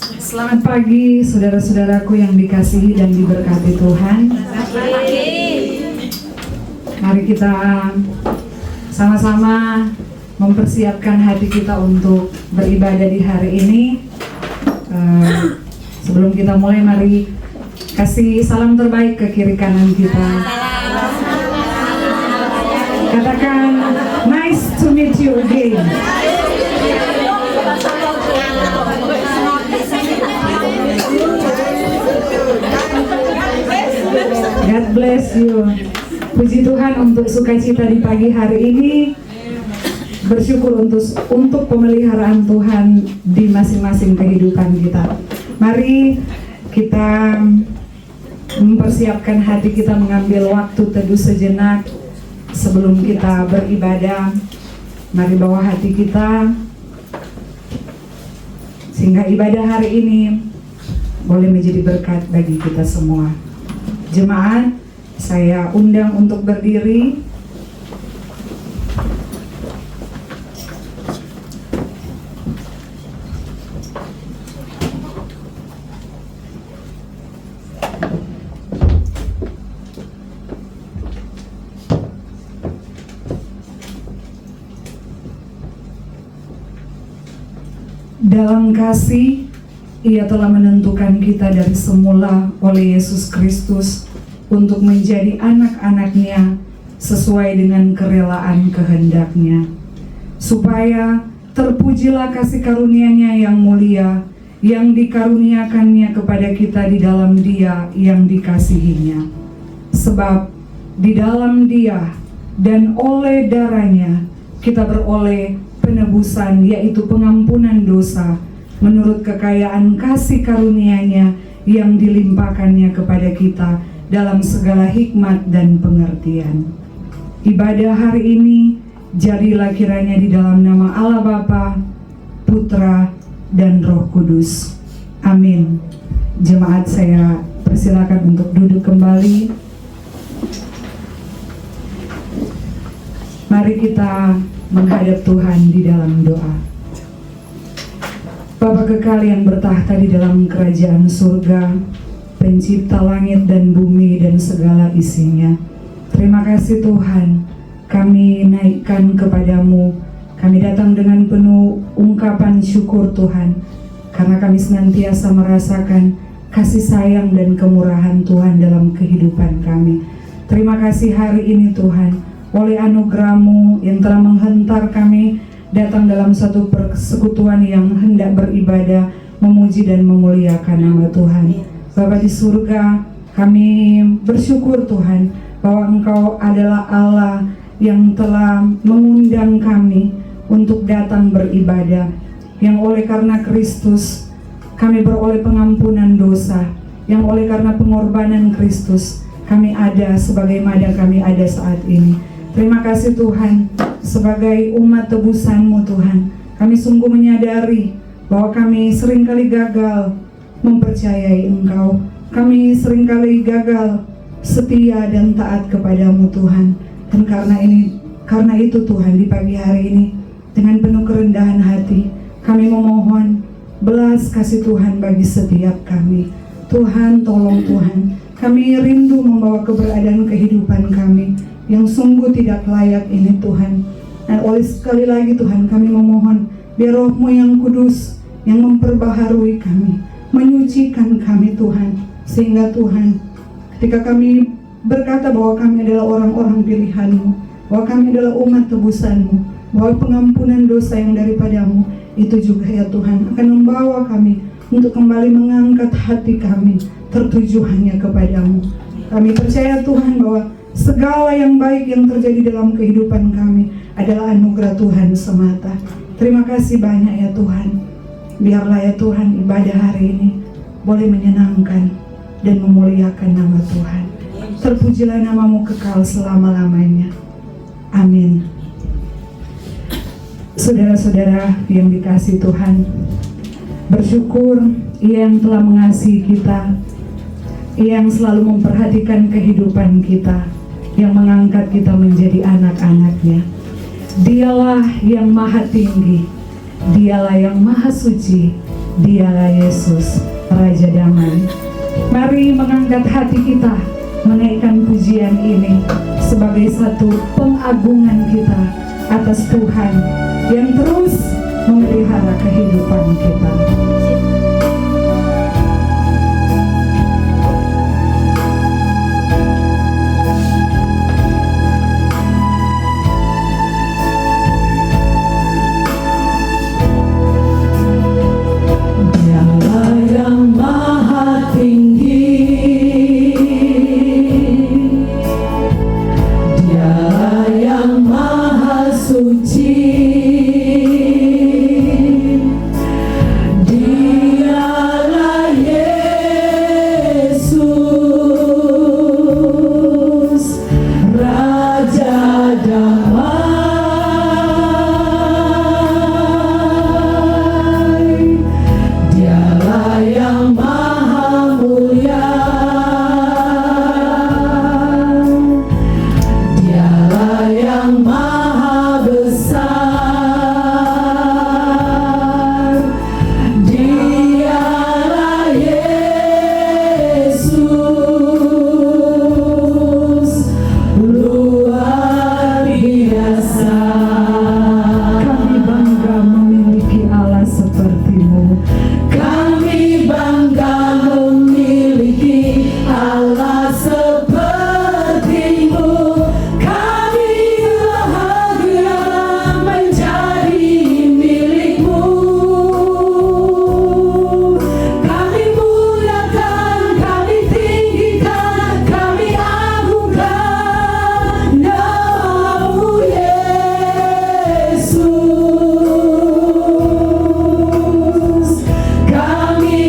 Selamat pagi saudara-saudaraku yang dikasihi dan diberkati Tuhan. Mari kita sama-sama mempersiapkan hati kita untuk beribadah di hari ini. Sebelum kita mulai, mari kasih salam terbaik ke kiri kanan kita. Katakan, nice to meet you again. God bless you. Puji Tuhan untuk sukacita di pagi hari ini. Bersyukur untuk pemeliharaan Tuhan di masing-masing kehidupan kita. Mari kita mempersiapkan hati kita, mengambil waktu teduh sejenak sebelum kita beribadah. Mari bawa hati kita sehingga ibadah hari ini boleh menjadi berkat bagi kita semua. Jemaat, saya undang untuk berdiri. Dalam kasih, Ia telah menentukan kita dari semula oleh Yesus Kristus untuk menjadi anak-anak-Nya sesuai dengan kerelaan kehendak-Nya, supaya terpujilah kasih karunia-Nya yang mulia yang dikaruniakannya kepada kita di dalam Dia yang dikasihinya. Sebab di dalam Dia dan oleh darah-Nya kita beroleh penebusan, yaitu pengampunan dosa, menurut kekayaan kasih karunia-Nya yang dilimpahkannya kepada kita dalam segala hikmat dan pengertian. Ibadah hari ini jadilah kiranya di dalam nama Allah Bapa, Putra, dan Roh Kudus. Amin. Jemaat, saya persilakan untuk duduk kembali. Mari kita menghadap Tuhan di dalam doa. Bapa kekal yang bertahta di dalam kerajaan surga, pencipta langit dan bumi dan segala isinya, terima kasih Tuhan, kami naikkan kepadamu. Kami datang dengan penuh ungkapan syukur Tuhan, karena kami senantiasa merasakan kasih sayang dan kemurahan Tuhan dalam kehidupan kami. Terima kasih hari ini Tuhan, oleh anugerah-Mu yang telah menghentar kami datang dalam satu persekutuan yang hendak beribadah, memuji dan memuliakan nama Tuhan. Bapa di surga, kami bersyukur Tuhan bahwa Engkau adalah Allah yang telah mengundang kami untuk datang beribadah, yang oleh karena Kristus kami beroleh pengampunan dosa, yang oleh karena pengorbanan Kristus kami ada sebagaimana kami ada saat ini. Terima kasih Tuhan, sebagai umat tebusan-Mu Tuhan, kami sungguh menyadari bahwa kami seringkali gagal mempercayai Engkau. Kami seringkali gagal setia dan taat kepadamu Tuhan. Dan karena itu Tuhan, di pagi hari ini dengan penuh kerendahan hati kami memohon belas kasih Tuhan bagi setiap kami. Tuhan, tolong Tuhan, kami rindu membawa keberadaan kehidupan kami yang sungguh tidak layak ini Tuhan. Dan oleh sekali lagi Tuhan, kami memohon biar Roh-Mu yang kudus yang memperbaharui kami, menyucikan kami Tuhan, sehingga Tuhan, ketika kami berkata bahwa kami adalah orang-orang pilihan-Mu, bahwa kami adalah umat tebusan-Mu, bahwa pengampunan dosa yang daripada-Mu, itu juga ya Tuhan akan membawa kami untuk kembali mengangkat hati kami tertuju hanya kepadamu. Kami percaya Tuhan bahwa segala yang baik yang terjadi dalam kehidupan kami adalah anugerah Tuhan semata. Terima kasih banyak ya Tuhan. Biarlah ya Tuhan ibadah hari ini boleh menyenangkan dan memuliakan nama Tuhan. Terpujilah nama-Mu kekal selama-lamanya. Amin. Saudara-saudara yang dikasihi Tuhan, bersyukur Ia yang telah mengasihi kita, Ia yang selalu memperhatikan kehidupan kita, yang mengangkat kita menjadi anak-anak-Nya. Dialah yang maha tinggi, Dialah yang maha suci, Dialah Yesus, Raja Damai. Mari mengangkat hati kita, menaikkan pujian ini sebagai satu pengagungan kita atas Tuhan yang terus memelihara kehidupan kita. Dialah yang maha tinggi, Dialah yang maha suci, Dialah Yesus, Raja Damai. Dialah yang maha mulia, Dialah yang maha besar, Dialah Yesus, luar biasa. Kami bangga memiliki Allah seperti-Mu. Kami bangga memiliki Allah seperti-Mu. Kami bahagia menjadi milik-Mu. Kami muliakan, kami tinggikan, kami agungkan nama-Mu Yesus. Kami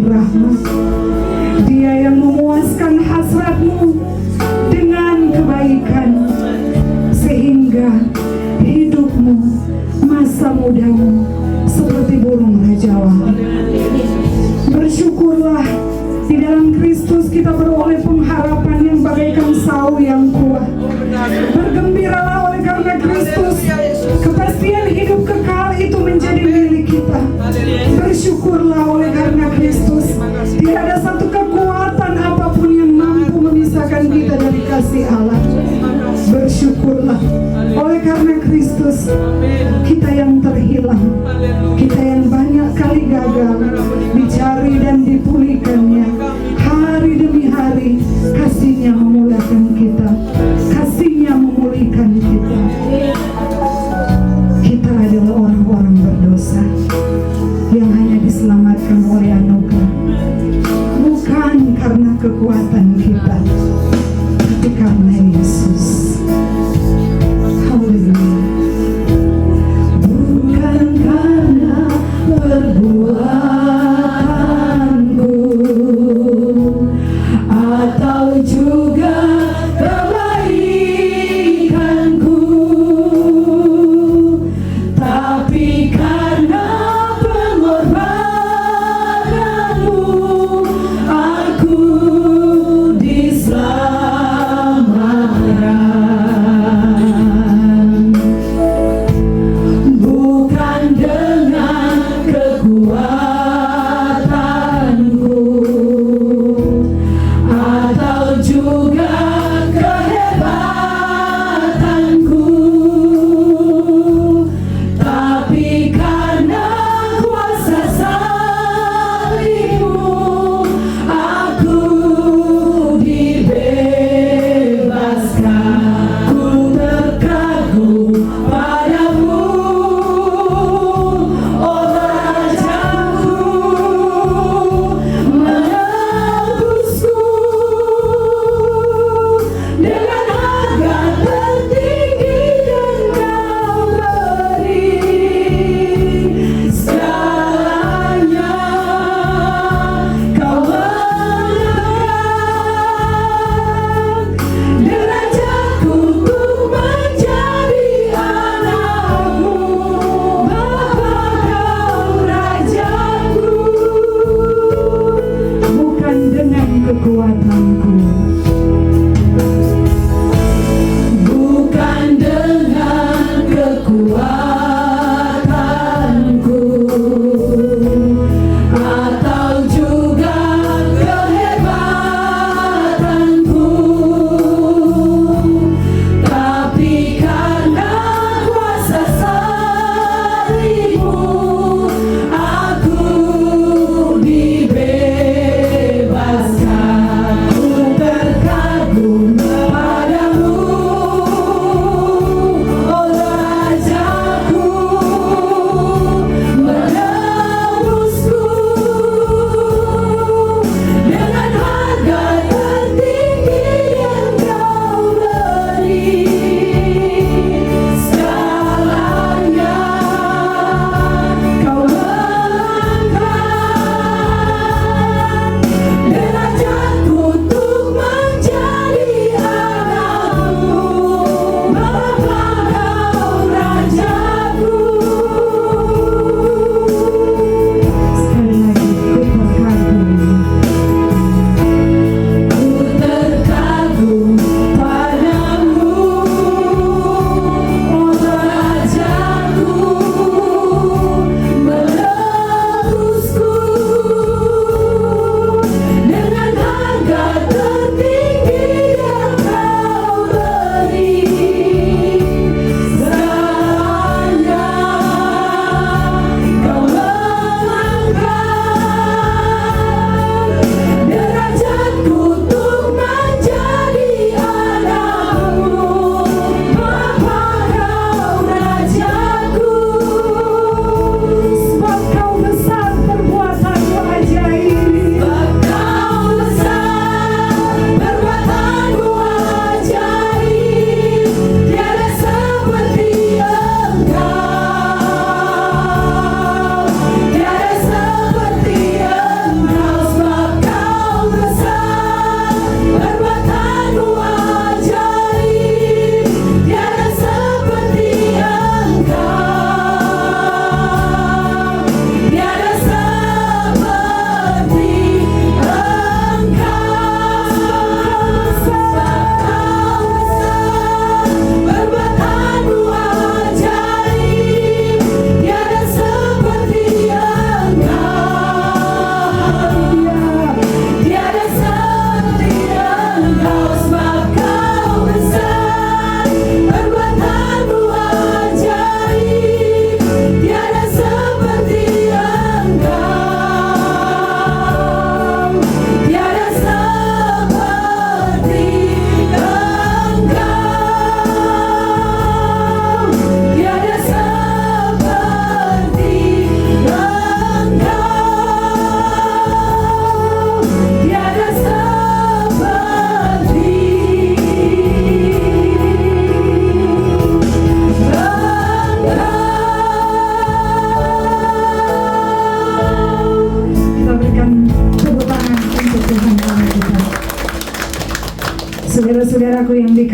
rahmat. Dia yang memuaskan hasratmu dengan kebaikan, sehingga hidupmu, masa mudamu seperti burung rajawan. Bersyukurlah, di dalam Kristus kita beroleh pengharapan yang bagaikan sau yang kuat. Bergembiralah oleh karena Kristus, kepastian hidup kekal itu menjadi milik kita. Bersyukurlah oleh karena Kristus, tidak ada satu kekuatan apapun yang mampu memisahkan kita dari kasih Allah. Bersyukurlah oleh karena Kristus, kita yang terhilang, kita yang banyak kali gagal, dicari dan dipulihkannya. Hari demi hari kasih-Nya memulihkan kita, kasih-Nya memulihkan kita. Kita adalah orang-orang berdosa yang hanya diselamatkan oleh anugerah, bukan karena kekuatan kita, tapi karena Yesus. Haleluya. Bukan karena perbuatanku,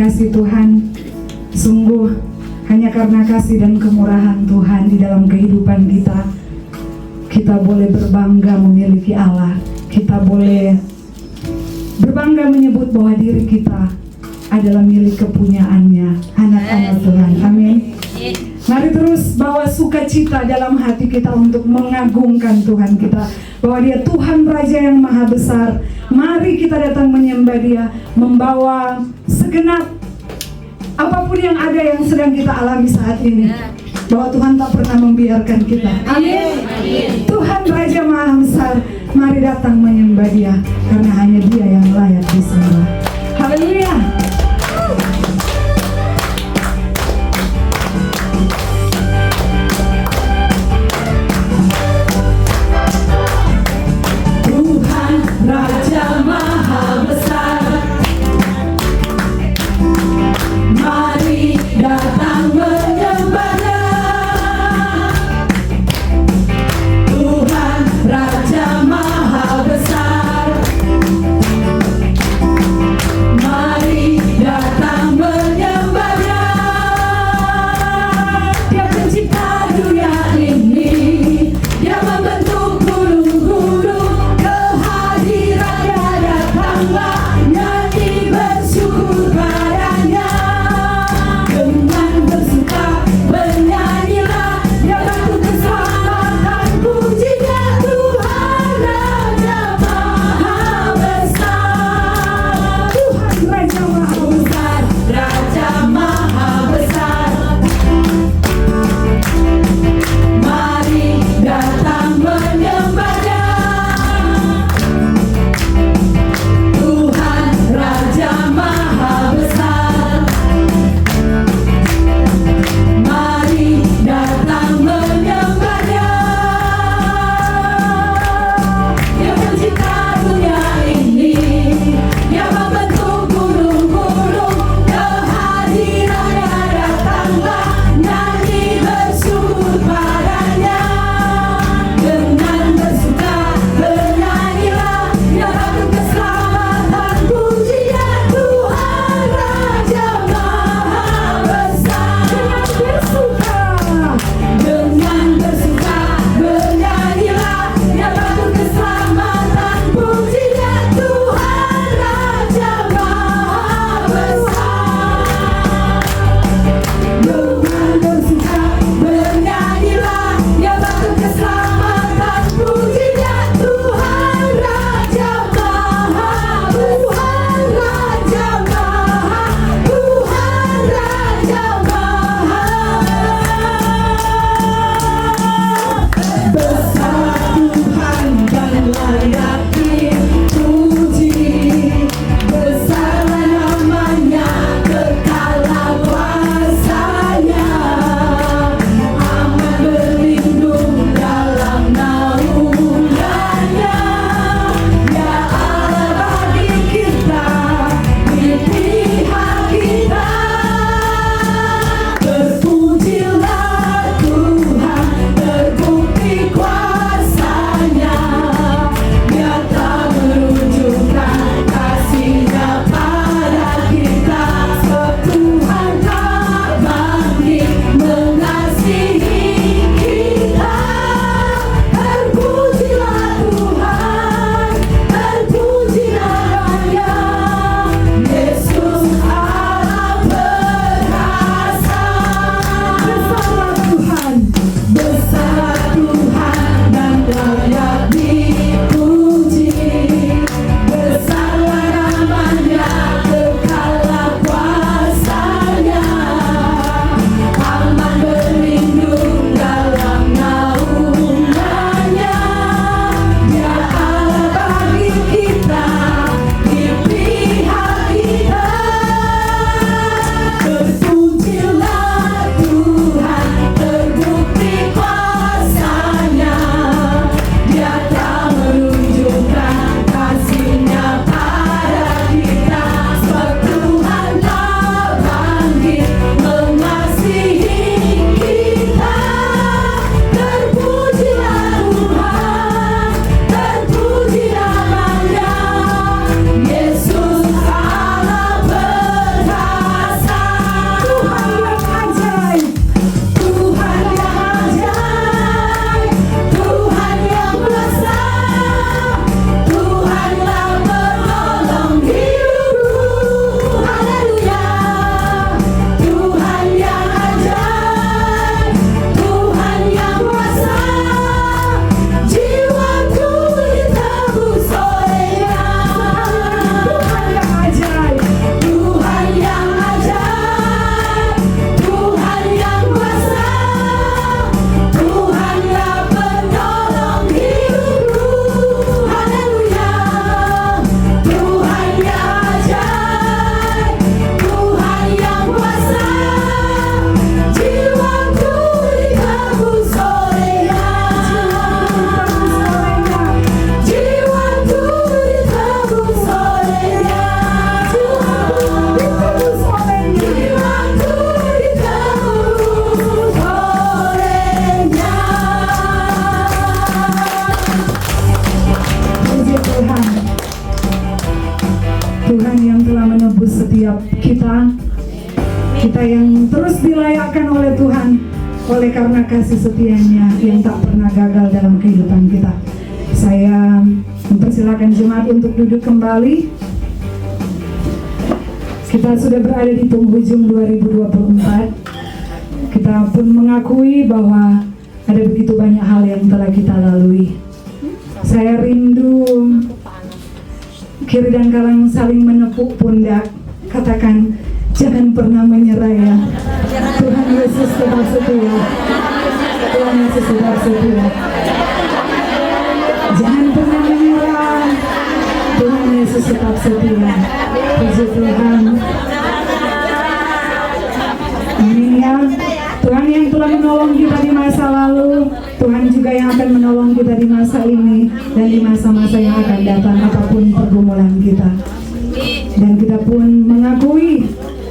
kasih Tuhan, sungguh hanya karena kasih dan kemurahan Tuhan di dalam kehidupan kita, kita boleh berbangga memiliki Allah. Kita boleh berbangga menyebut bahwa diri kita adalah milik kepunyaannya, anak-anak Tuhan. Amin. Mari terus bawa sukacita dalam hati kita untuk mengagungkan Tuhan kita, bahwa Dia Tuhan Raja yang Maha Besar. Mari kita datang menyembah Dia, membawa segenap apapun yang ada yang sedang kita alami saat ini, bahwa Tuhan tak pernah membiarkan kita. Amin. Tuhan Raja Maha Besar, mari datang menyembah Dia, karena hanya Dia yang layak disembah. Haleluya. Raja Maha Besar, mari datang menyembah-Nya. Tuhan Raja Maha Besar, mari terus dilayakkan oleh Tuhan oleh karena kasih setianya yang tak pernah gagal dalam kehidupan kita. Saya mempersilakan jemaat untuk duduk kembali. Kita sudah berada di penghujung 2024. Kita pun mengakui bahwa ada begitu banyak hal yang telah kita lalui. Saya rindu kiri dan kanan saling menepuk pundak. Katakan, jangan pernah menyerah ya. Tuhan Yesus tetap setia. Tuhan Yesus tetap setia. Jangan pernah menyerah. Tuhan Yesus tetap setia. Puji Tuhan. Amin ya. Tuhan yang telah menolong kita di masa lalu, Tuhan juga yang akan menolong kita di masa ini dan di masa-masa yang akan datang, apapun pergumulan kita. Dan kita pun mengakui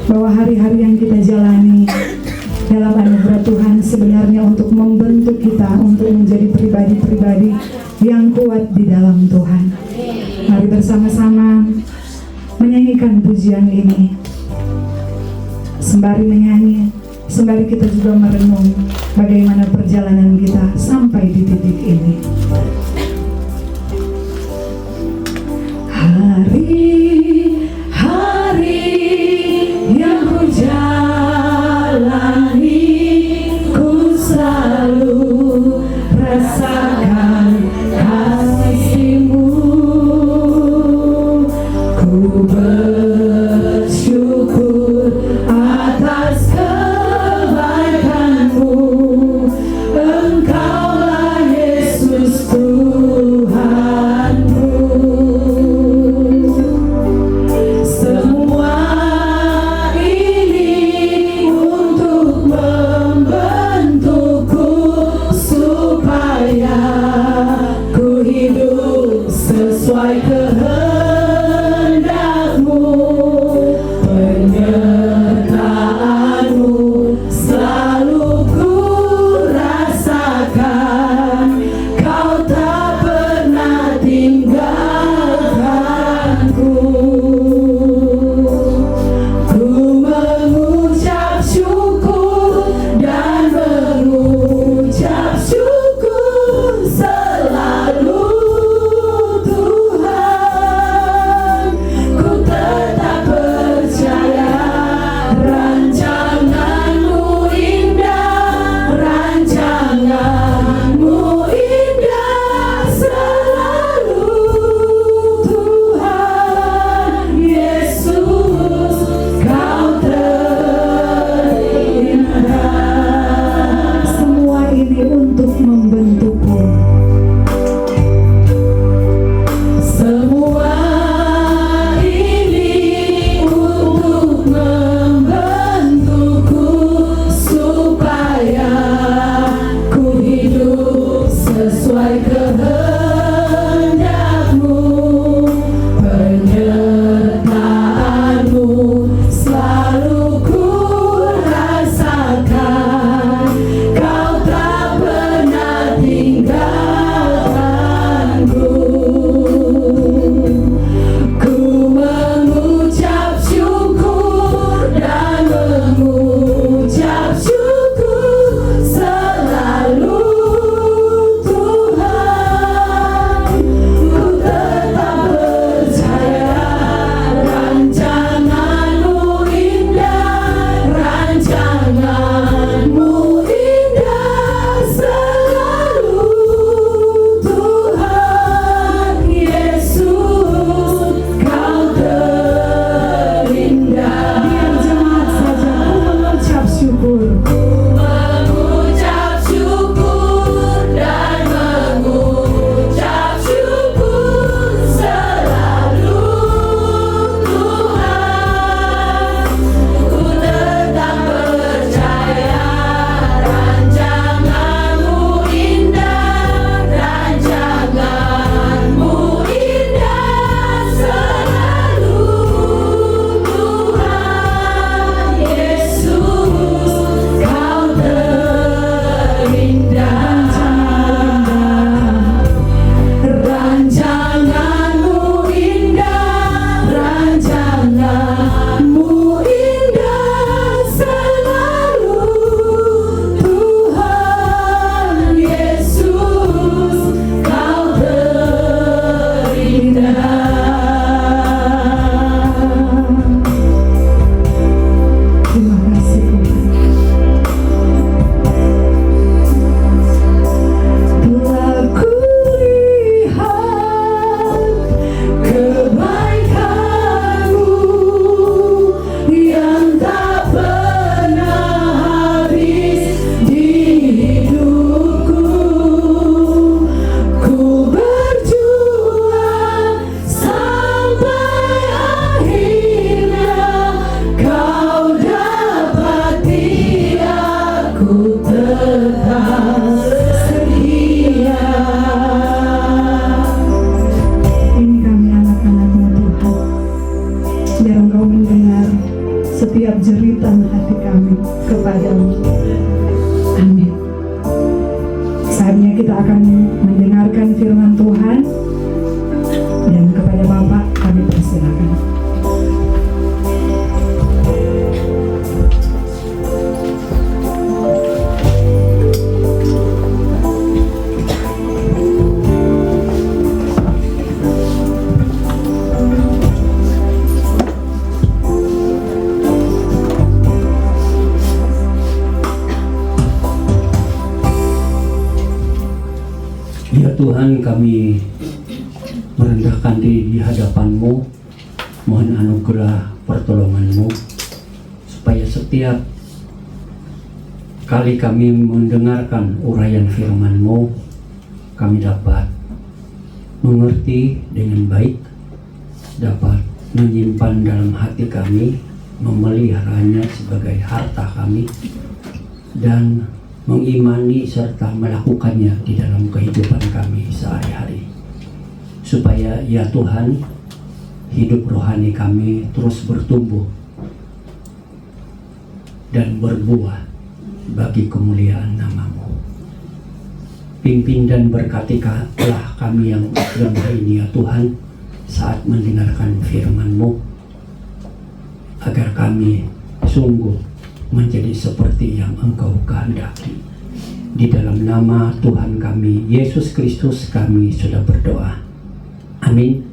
bahwa hari-hari yang kita jalani dalam anugerah Tuhan sebenarnya untuk membentuk kita untuk menjadi pribadi-pribadi yang kuat di dalam Tuhan. Mari bersama-sama menyanyikan pujian ini. Sembari menyanyi, sembari kita juga merenung bagaimana perjalanan kita sampai di titik ini. Hari-hari yang ku jalani, ku selalu rasakan kasih-Mu. Ku bersyukur atas kebaikan-Mu. Engkaulah Yesus Tuhan. kepadamu. Amin. Saatnya kita akan mendengarkan firman Tuhan, dan kepada Bapak kami persilakan. Ya Tuhan, kami merendahkan diri di hadapan-Mu, mohon anugerah pertolongan-Mu, supaya setiap kali kami mendengarkan uraian firman-Mu, kami dapat mengerti dengan baik, dapat menyimpan dalam hati kami, memeliharanya sebagai harta kami, dan mengimani serta melakukannya di dalam kehidupan kami sehari-hari, supaya ya Tuhan, hidup rohani kami terus bertumbuh dan berbuah bagi kemuliaan nama-Mu. Pimpin dan berkatilah kami yang lemah ini ya Tuhan, saat mendengarkan firman-Mu, agar kami sungguh menjadi seperti yang Engkau kehendaki. Di dalam nama Tuhan kami Yesus Kristus kami sudah berdoa. Amin.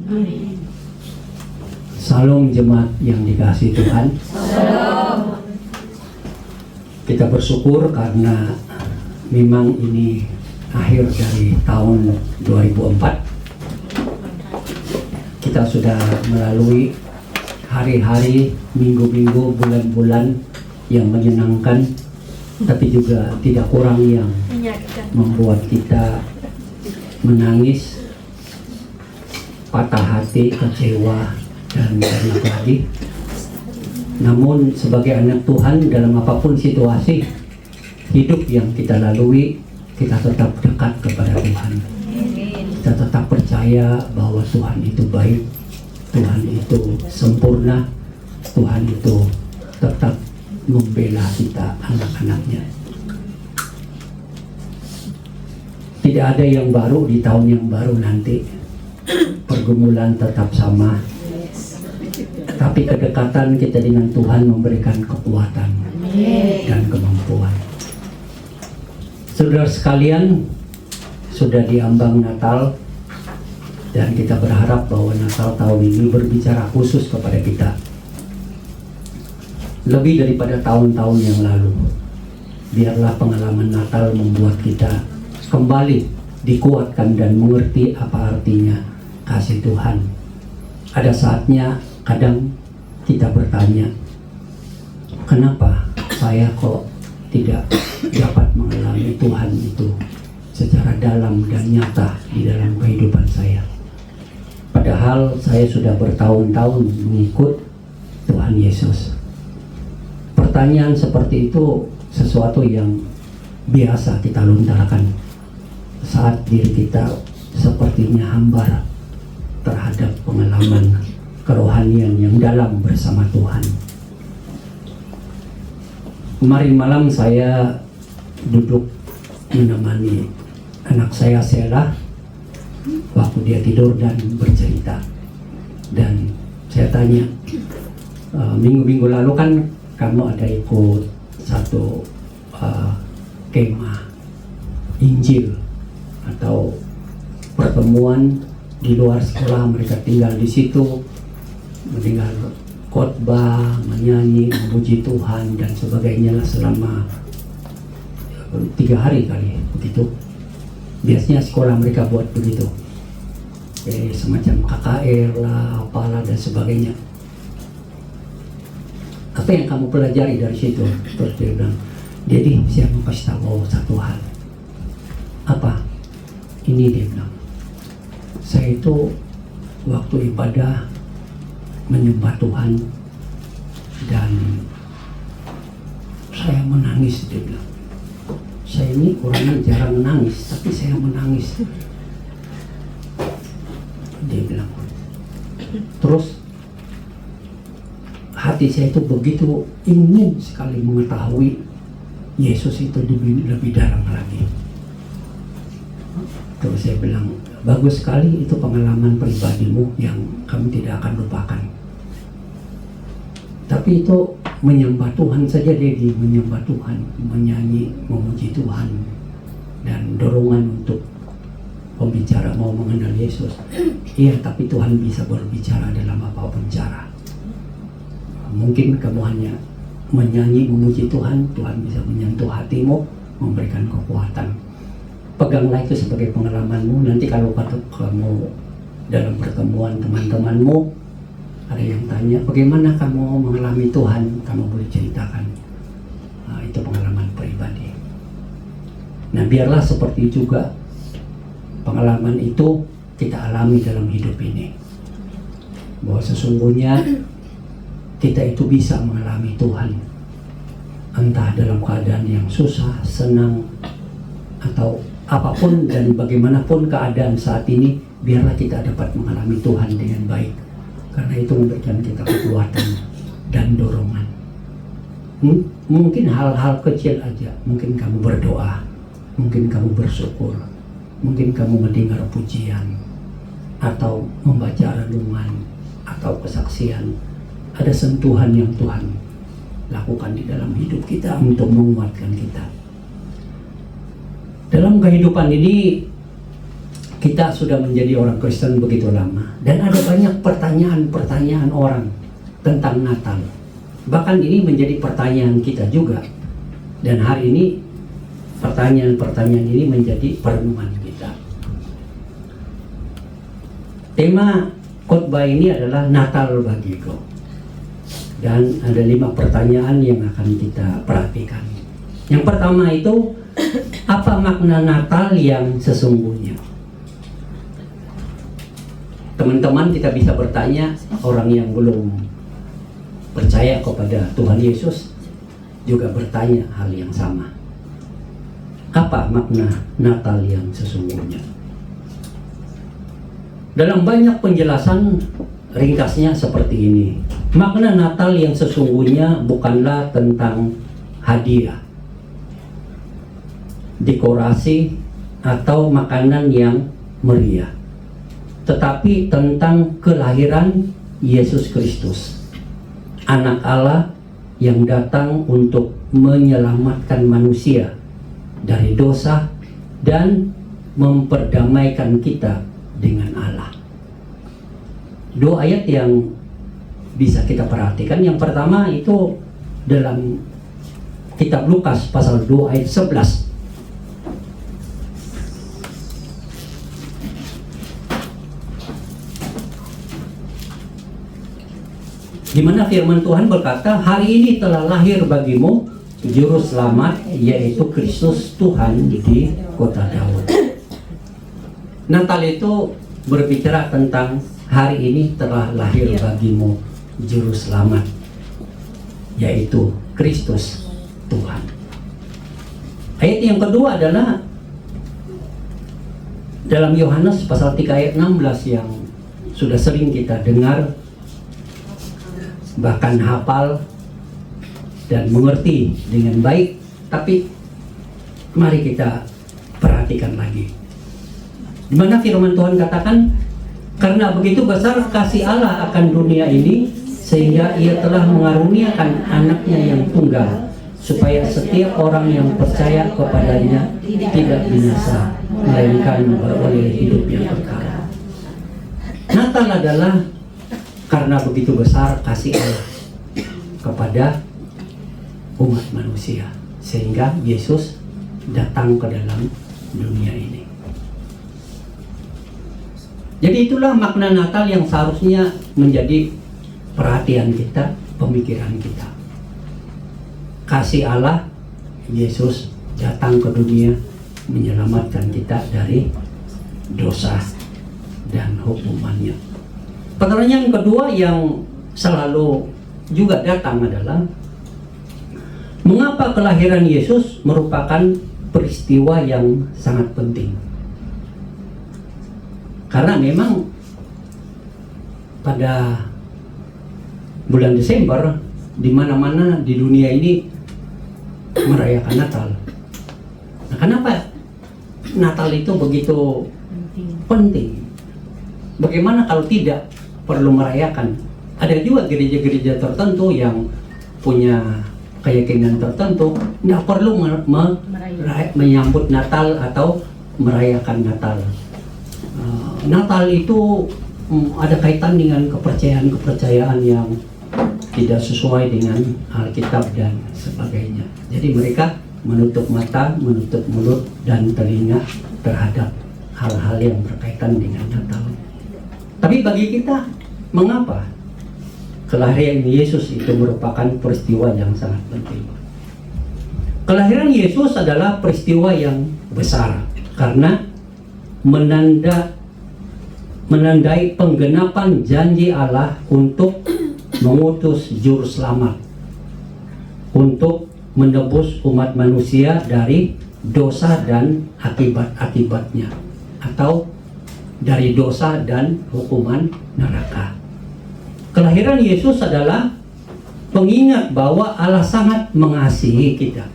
Salam jemaat yang dikasihi Tuhan. Kita bersyukur karena memang ini akhir dari tahun 2004. Kita sudah melalui hari-hari, minggu-minggu, bulan-bulan yang menyenangkan, tapi juga tidak kurang yang membuat kita menangis, patah hati, kecewa, dan banyak lagi. Namun sebagai anak Tuhan, dalam apapun situasi hidup yang kita lalui, kita tetap dekat kepada Tuhan. Kita tetap percaya bahwa Tuhan itu baik, Tuhan itu sempurna, Tuhan itu tetap membela kita, anak-anaknya. Tidak ada yang baru di tahun yang baru nanti. Pergumulan tetap sama, tapi kedekatan kita dengan Tuhan memberikan kekuatan dan kemampuan. Saudara sekalian, sudah diambang Natal, dan kita berharap bahwa Natal tahun ini berbicara khusus kepada kita, lebih daripada tahun-tahun yang lalu. Biarlah pengalaman Natal membuat kita kembali dikuatkan dan mengerti apa artinya kasih Tuhan. Ada saatnya kadang kita bertanya, kenapa saya kok tidak dapat mengalami Tuhan itu secara dalam dan nyata di dalam kehidupan saya, padahal saya sudah bertahun-tahun mengikut Tuhan Yesus. Pertanyaan seperti itu sesuatu yang biasa kita lontarkan saat diri kita sepertinya hambar terhadap pengalaman kerohanian yang dalam bersama Tuhan. Kemarin malam saya duduk menemani anak saya Sela waktu dia tidur dan bercerita, dan saya tanya, minggu-minggu lalu kan kamu ada ikut satu kemah Injil atau pertemuan di luar sekolah, mereka tinggal di situ, mendengar khotbah, menyanyi, memuji Tuhan dan sebagainya selama 3 hari kali begitu. Biasanya sekolah mereka buat begitu, semacam KKR lah, apalah dan sebagainya. Apa yang kamu pelajari dari situ? Terus dia bilang, Dedi, saya mau kasih tahu satu hal. Apa? Ini dia bilang, saya itu waktu ibadah menyembah Tuhan dan saya menangis, dia bilang. Saya ini orangnya jarang menangis, tapi saya menangis, dia bilang. Terus hati saya itu begitu ingin sekali mengetahui Yesus itu lebih dalam lagi. Terus saya bilang, bagus sekali itu pengalaman pribadimu yang kamu tidak akan lupakan. Tapi itu menyembah Tuhan saja, Dedi, menyembah Tuhan, menyanyi, memuji Tuhan, dan dorongan untuk pembicara mau mengenal Yesus. Iya, tapi Tuhan bisa berbicara dalam apapun cara. Mungkin kamu hanya menyanyi, memuji Tuhan, Tuhan bisa menyentuh hatimu, memberikan kekuatan. Peganglah itu sebagai pengalamanmu. Nanti kalau kamu dalam pertemuan teman-temanmu ada yang tanya, bagaimana kamu mengalami Tuhan, kamu boleh ceritakan. Nah, itu pengalaman pribadi. Nah, biarlah seperti juga pengalaman itu kita alami dalam hidup ini, bahwa sesungguhnya kita itu bisa mengalami Tuhan, entah dalam keadaan yang susah, senang, atau apapun dan bagaimanapun keadaan saat ini, biarlah kita dapat mengalami Tuhan dengan baik, karena itu memberikan kita kekuatan dan dorongan. Mungkin hal-hal kecil aja, mungkin kamu berdoa, mungkin kamu bersyukur, mungkin kamu mendengar pujian, atau membaca renungan, atau kesaksian. Ada sentuhan yang Tuhan lakukan di dalam hidup kita untuk menguatkan kita. Dalam kehidupan ini kita sudah menjadi orang Kristen begitu lama, dan ada banyak pertanyaan-pertanyaan orang tentang Natal. Bahkan ini menjadi pertanyaan kita juga. Dan hari ini pertanyaan-pertanyaan ini menjadi perenungan kita. Tema khotbah ini adalah Natal bagiku. Dan ada 5 pertanyaan yang akan kita perhatikan. Yang pertama itu, apa makna Natal yang sesungguhnya? Teman-teman, kita bisa bertanya, orang yang belum percaya kepada Tuhan Yesus juga bertanya hal yang sama. Apa makna Natal yang sesungguhnya? Dalam banyak penjelasan, ringkasnya seperti ini. Makna Natal yang sesungguhnya bukanlah tentang hadiah, dekorasi, atau makanan yang meriah, tetapi tentang kelahiran Yesus Kristus, Anak Allah yang datang untuk menyelamatkan manusia dari dosa dan memperdamaikan kita dengan Allah. 2 ayat yang bisa kita perhatikan. Yang pertama itu dalam kitab Lukas pasal 2 ayat 11. Di mana firman Tuhan berkata, hari ini telah lahir bagimu juru selamat, yaitu Kristus Tuhan di kota Daud. Natal itu berbicara tentang hari ini telah lahir bagimu juru selamat, yaitu Kristus Tuhan. Ayat yang kedua adalah dalam Yohanes pasal 3 ayat 16 yang sudah sering kita dengar, bahkan hafal dan mengerti dengan baik. Tapi mari kita perhatikan lagi, di mana firman Tuhan katakan, karena begitu besar kasih Allah akan dunia ini, sehingga ia telah mengaruniakan anaknya yang tunggal, supaya setiap orang yang percaya kepadanya tidak binasa, melainkan beroleh hidup yang kekal. Natal adalah karena begitu besar kasih Allah kepada umat manusia, sehingga Yesus datang ke dalam dunia ini. Jadi itulah makna Natal yang seharusnya menjadi perhatian kita, pemikiran kita. Kasih Allah, Yesus datang ke dunia menyelamatkan kita dari dosa dan hukumannya. Pertanyaan kedua yang selalu juga datang adalah, mengapa kelahiran Yesus merupakan peristiwa yang sangat penting? Karena memang pada bulan Desember, di mana-mana di dunia ini merayakan Natal. Nah, kenapa Natal itu begitu penting? Bagaimana kalau tidak perlu merayakan? Ada juga gereja-gereja tertentu yang punya keyakinan tertentu tidak perlu menyambut Natal atau merayakan Natal. Natal itu ada kaitan dengan kepercayaan yang tidak sesuai dengan Alkitab dan sebagainya. Jadi mereka menutup mata, menutup mulut dan telinga terhadap hal-hal yang berkaitan dengan Natal. Tapi bagi kita, mengapa kelahiran Yesus itu merupakan peristiwa yang sangat penting? Kelahiran Yesus adalah peristiwa yang besar karena menandai penggenapan janji Allah untuk mengutus juru selamat untuk menebus umat manusia dari dosa dan akibat-akibatnya, atau dari dosa dan hukuman neraka. Kelahiran Yesus adalah pengingat bahwa Allah sangat mengasihi kita,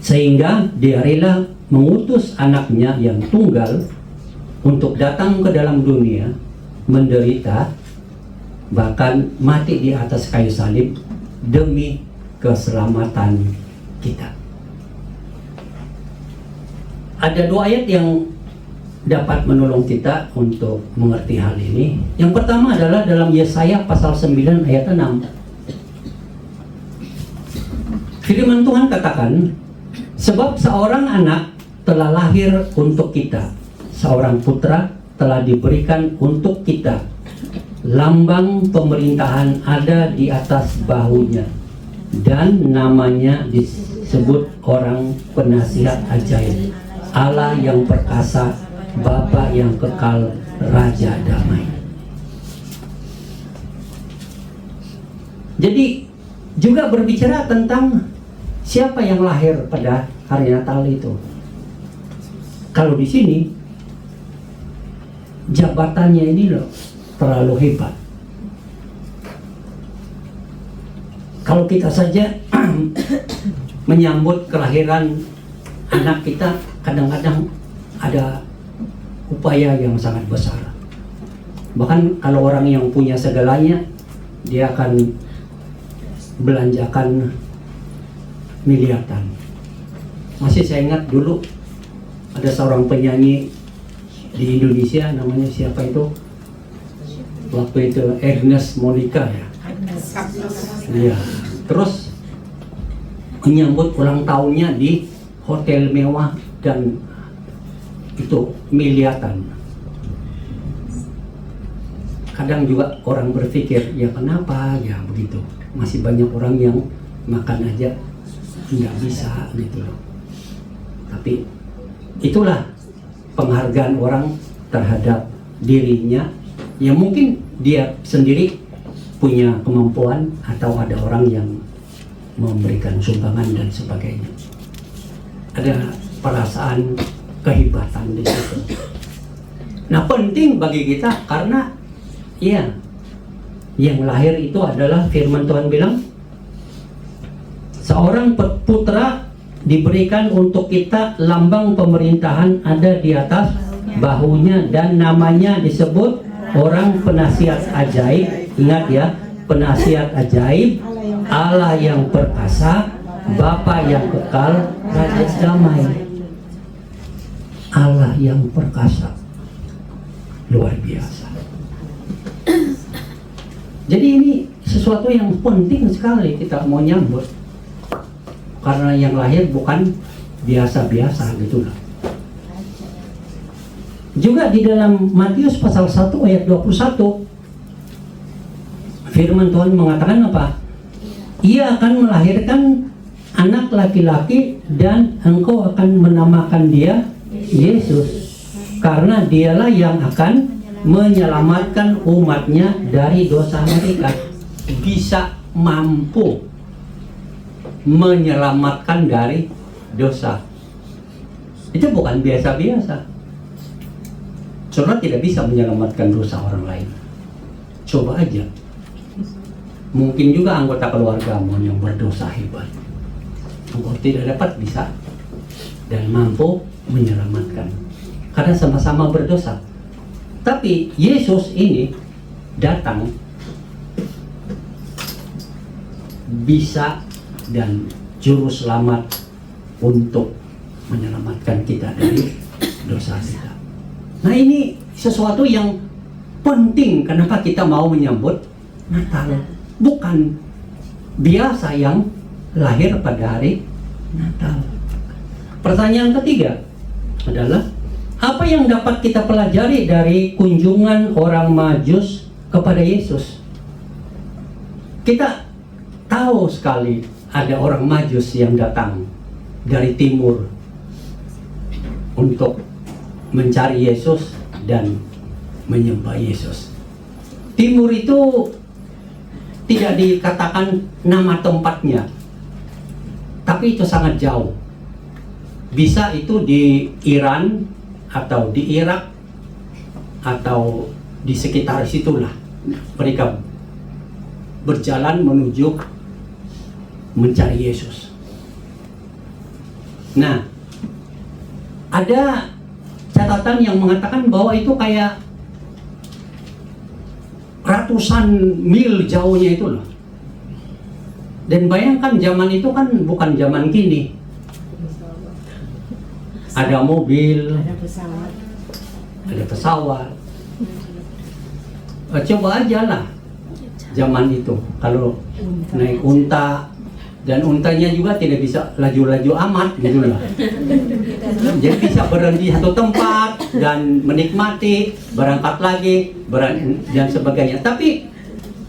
sehingga Dia rela mengutus anaknya yang tunggal untuk datang ke dalam dunia, menderita, bahkan mati di atas kayu salib demi keselamatan kita. Ada dua ayat yang dapat menolong kita untuk mengerti hal ini. Yang pertama adalah dalam Yesaya pasal 9 ayat 6. Firman Tuhan katakan, sebab seorang anak telah lahir untuk kita, seorang putra telah diberikan untuk kita, lambang pemerintahan ada di atas bahunya, dan namanya disebut orang penasihat ajaib, Allah yang perkasa, Bapa yang kekal, Raja damai. Jadi juga berbicara tentang siapa yang lahir pada hari Natal itu. Kalau di sini jabatannya ini loh terlalu hebat. Kalau kita saja menyambut kelahiran anak kita, kadang-kadang ada upaya yang sangat besar. Bahkan kalau orang yang punya segalanya, dia akan belanjakan miliaran. Masih saya ingat dulu ada seorang penyanyi di Indonesia, namanya siapa itu? Waktu itu Agnes Monica ya. Iya. Terus menyambut ulang tahunnya di hotel mewah dan itu miliaran. Kadang juga orang berpikir, ya kenapa ya begitu? Masih banyak orang yang makan aja nggak bisa gitu loh. Tapi itulah penghargaan orang terhadap dirinya. Ya mungkin dia sendiri punya kemampuan atau ada orang yang memberikan sumbangan dan sebagainya. Ada perasaan kehebatan di situ. Nah, penting bagi kita karena ya yang lahir itu adalah firman Tuhan bilang seorang putra diberikan untuk kita, lambang pemerintahan ada di atas bahunya, dan namanya disebut orang penasihat ajaib. Ingat ya, penasihat ajaib, Allah yang perkasa, Bapa yang kekal, Raja damai. Allah yang perkasa, luar biasa. Jadi ini sesuatu yang penting sekali kita mau nyambut, karena yang lahir bukan biasa-biasa gitu lah. Juga di dalam Matius pasal 1 ayat 21, firman Tuhan mengatakan apa? Ia akan melahirkan anak laki-laki dan engkau akan menamakan dia Yesus, karena dialah yang akan menyelamatkan umatnya dari dosa mereka. Bisa mampu menyelamatkan dari dosa. Itu bukan biasa-biasa. Saudara tidak bisa menyelamatkan dosa orang lain. Coba aja. mungkin juga anggota keluargamu yang berdosa hebat. Engkau tidak dapat bisa dan mampu menyelamatkan karena sama-sama berdosa. Tapi Yesus ini datang bisa dan juru selamat untuk menyelamatkan kita dari dosa kita. Nah, ini sesuatu yang penting kenapa kita mau menyambut Natal. Bukan biasa yang lahir pada hari Natal. Pertanyaan ketiga adalah, apa yang dapat kita pelajari dari kunjungan orang Majus kepada Yesus? Kita tahu sekali ada orang Majus yang datang dari timur untuk mencari Yesus dan menyembah Yesus. Timur itu tidak dikatakan nama tempatnya, tapi itu sangat jauh. Bisa itu di Iran atau di Irak atau di sekitar situlah mereka berjalan menuju mencari Yesus. Nah, ada catatan yang mengatakan bahwa itu kayak ratusan mil jauhnya itu loh. Dan bayangkan zaman itu kan bukan zaman kini. Ada mobil, ada pesawat. Coba aja lah zaman itu kalau naik unta, dan untanya juga tidak bisa laju-laju amat gitu lah. Jadi bisa berhenti satu tempat dan menikmati, berangkat lagi, dan sebagainya. Tapi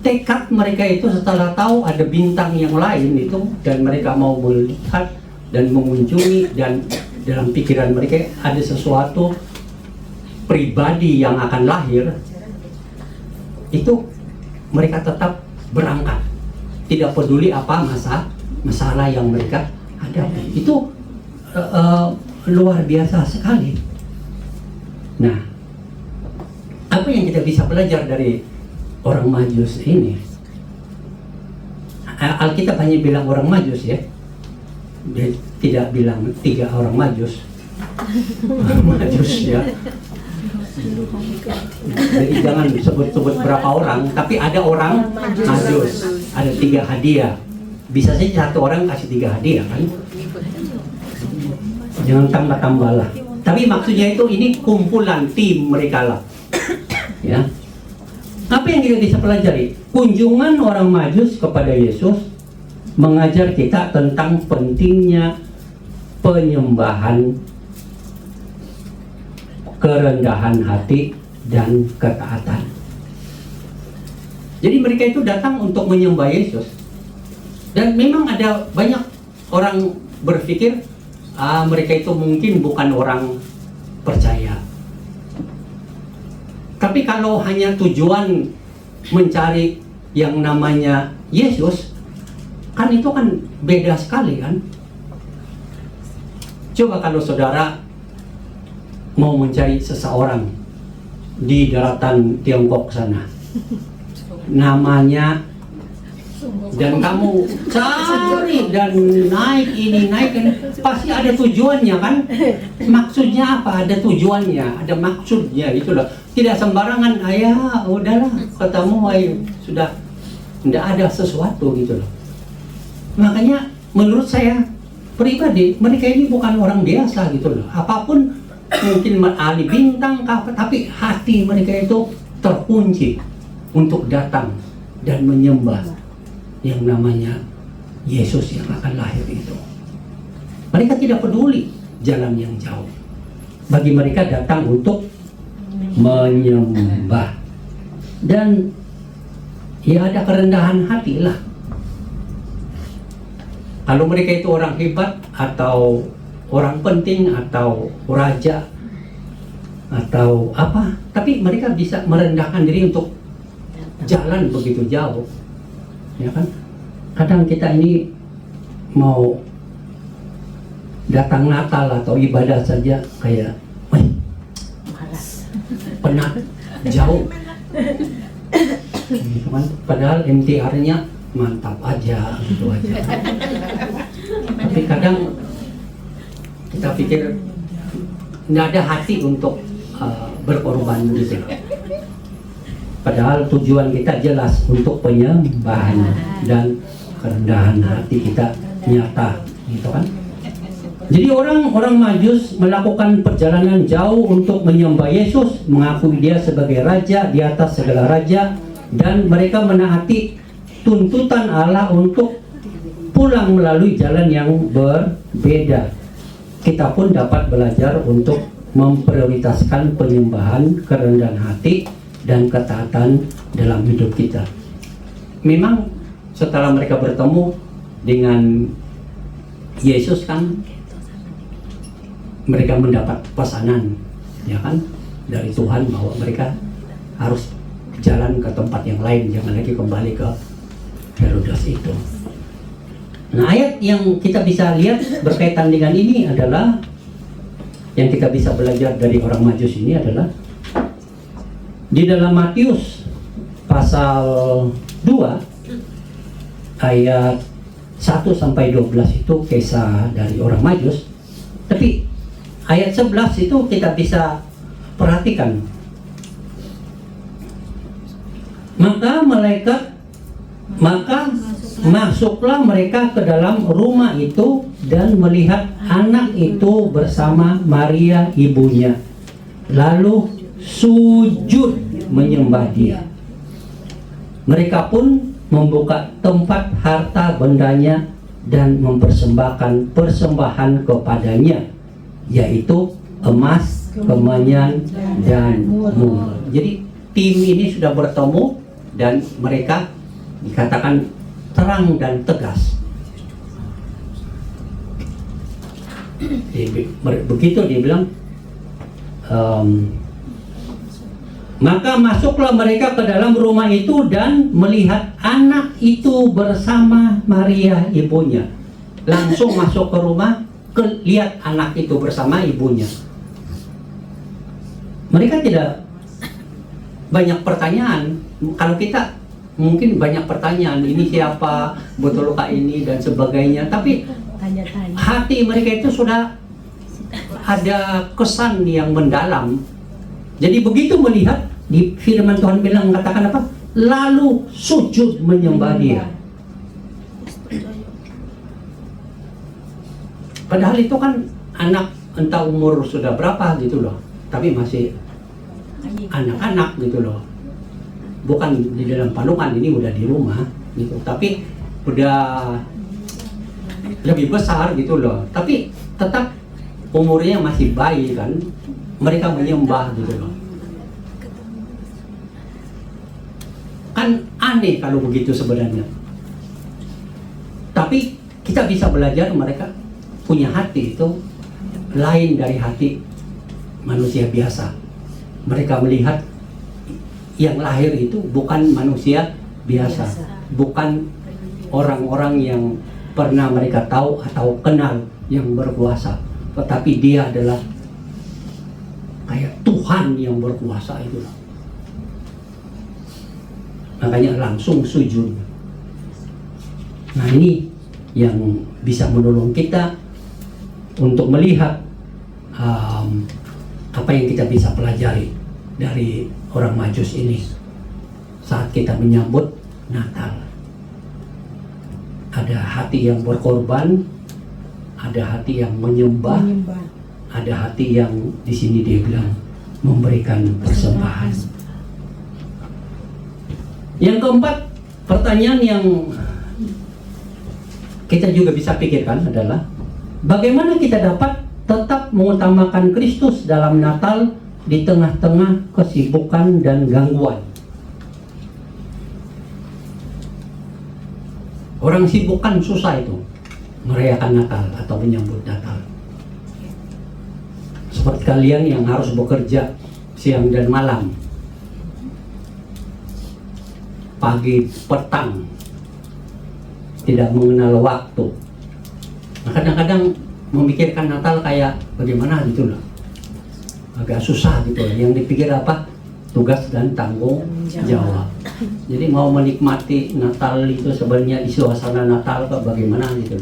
tekad mereka itu setelah tahu ada bintang yang lain itu, dan mereka mau melihat dan mengunjungi, dan dalam pikiran mereka ada sesuatu pribadi yang akan lahir, itu mereka tetap berangkat, tidak peduli apa masalah yang mereka hadapi. Itu luar biasa sekali. Nah, apa yang kita bisa belajar dari orang Majus ini? Alkitab hanya bilang orang Majus ya. Dia tidak bilang 3 orang Majus. Majus ya. Jadi jangan sebut-sebut berapa orang, tapi ada orang Majus. Ada 3 hadiah. Bisa saja 1 orang kasih 3 hadiah kan? Jangan tambah-tambah lah. Tapi maksudnya itu ini kumpulan tim mereka lah. Ya. Apa yang kita bisa pelajari? Kunjungan orang Majus kepada Yesus mengajar kita tentang pentingnya penyembahan, kerendahan hati, dan ketaatan. Jadi mereka itu datang untuk menyembah Yesus. Dan memang ada banyak orang berpikir mereka itu mungkin bukan orang percaya. Tapi kalau hanya tujuan mencari yang namanya Yesus, kan itu kan beda sekali kan. Coba kalau saudara mau mencari seseorang di daratan Tiongkok sana, namanya, dan kamu cari dan naik ini pasti ada tujuannya kan. Maksudnya apa? Ada tujuannya, ada maksudnya gitu loh. Tidak sembarangan, ayah udahlah ketemu ayo sudah, tidak ada sesuatu gitu loh. Makanya menurut saya pribadi mereka ini bukan orang biasa gitu loh. Apapun mungkin ahli bintang tapi hati mereka itu terkunci untuk datang dan menyembah yang namanya Yesus yang akan lahir itu. Mereka tidak peduli jalan yang jauh. Bagi mereka datang untuk menyembah. Dan ya ada kerendahan hati lah. Kalau mereka itu orang hebat atau orang penting atau raja atau apa, tapi mereka bisa merendahkan diri untuk jalan begitu jauh. Ya kan? Kadang kita ini mau datang Natal atau ibadah saja kayak penat, jauh gitu kan. Padahal MTR-nya mantap aja gitu aja. Tapi kadang kita pikir nggak ada hati untuk berkorban gitu. Padahal tujuan kita jelas untuk penyembahan dan kerendahan hati kita nyata, gitu kan? Jadi orang Majus melakukan perjalanan jauh untuk menyembah Yesus, mengakui Dia sebagai Raja di atas segala raja, dan mereka menaati tuntutan Allah untuk pulang melalui jalan yang berbeda. Kita pun dapat belajar untuk memprioritaskan penyembahan, kerendahan hati, dan ketaatan dalam hidup kita. Memang setelah mereka bertemu dengan Yesus kan, mereka mendapat pesanan, ya kan, dari Tuhan bahwa mereka harus jalan ke tempat yang lain, jangan lagi kembali ke Herodes itu. Nah, ayat yang kita bisa lihat berkaitan dengan ini adalah, yang kita bisa belajar dari orang Majus ini adalah di dalam Matius pasal 2 ayat 1 sampai 12 itu kisah dari orang Majus. Tapi ayat 11 itu kita bisa perhatikan. Maka masuklah mereka ke dalam rumah itu dan melihat anak itu bersama Maria ibunya, lalu sujud menyembah Dia. Mereka pun membuka tempat harta bendanya dan mempersembahkan persembahan kepadanya, yaitu emas, kemenyan, dan mur. Jadi tim ini sudah bertemu dan mereka dikatakan terang dan tegas. Begitu dia bilang, maka masuklah mereka ke dalam rumah itu dan melihat anak itu bersama Maria ibunya. Langsung masuk ke rumah, lihat anak itu bersama ibunya. Mereka tidak banyak pertanyaan. Kalau kita mungkin banyak pertanyaan, ini siapa, betulkah ini, dan sebagainya. Tapi hati mereka itu sudah ada kesan yang mendalam. Jadi begitu melihat, di firman Tuhan bilang, katakan apa? Lalu sujud menyembah Dia. Padahal itu kan anak, entah umur sudah berapa gitu loh, tapi masih anak-anak gitu loh. Bukan di dalam palungan, ini udah di rumah gitu, tapi udah lebih besar gitu loh. Tapi tetap umurnya masih bayi kan, mereka menyembah gitu loh. Kan aneh kalau begitu sebenarnya. Tapi kita bisa belajar, mereka punya hati itu lain dari hati manusia biasa. Mereka melihat yang lahir itu bukan manusia biasa, bukan orang-orang yang pernah mereka tahu atau kenal yang berkuasa, tetapi Dia adalah kayak Tuhan yang berkuasa itu. Makanya langsung sujud. Nah, ini yang bisa menolong kita untuk melihat apa yang kita bisa pelajari dari orang Majus ini saat kita menyambut Natal. Ada hati yang berkorban, ada hati yang menyembah, ada hati yang di sini dia bilang memberikan persembahan. Yang keempat, pertanyaan yang kita juga bisa pikirkan adalah bagaimana kita dapat tetap mengutamakan Kristus dalam Natal di tengah-tengah kesibukan dan gangguan. Orang sibuk kan susah itu merayakan Natal atau menyambut Natal. Seperti kalian yang harus bekerja siang dan malam, pagi petang, tidak mengenal waktu. Nah, kadang-kadang memikirkan Natal kayak bagaimana gitu loh, agak susah gitu loh. Yang dipikir apa? tugas dan tanggung jawab. Jadi mau menikmati Natal itu sebenarnya di suasana Natal bagaimana gitu.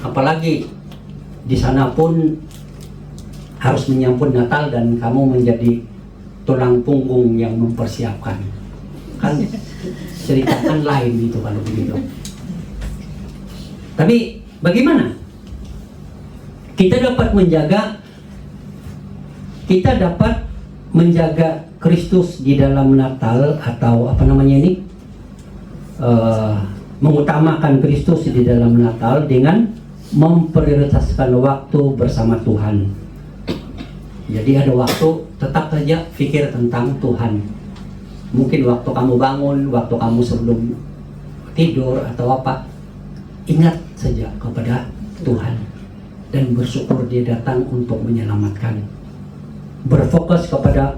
Apalagi di sana pun harus menyambut Natal dan kamu menjadi tulang punggung yang mempersiapkan. Kan ceritakan lain itu kalau begitu. Tapi bagaimana kita dapat menjaga Kristus di dalam Natal, atau apa namanya ini, mengutamakan Kristus di dalam Natal dengan memprioritaskan waktu bersama Tuhan. Jadi ada waktu tetap saja pikir tentang Tuhan. Mungkin waktu kamu bangun, waktu kamu sebelum tidur atau apa, ingat saja kepada Tuhan dan bersyukur Dia datang untuk menyelamatkan. Berfokus kepada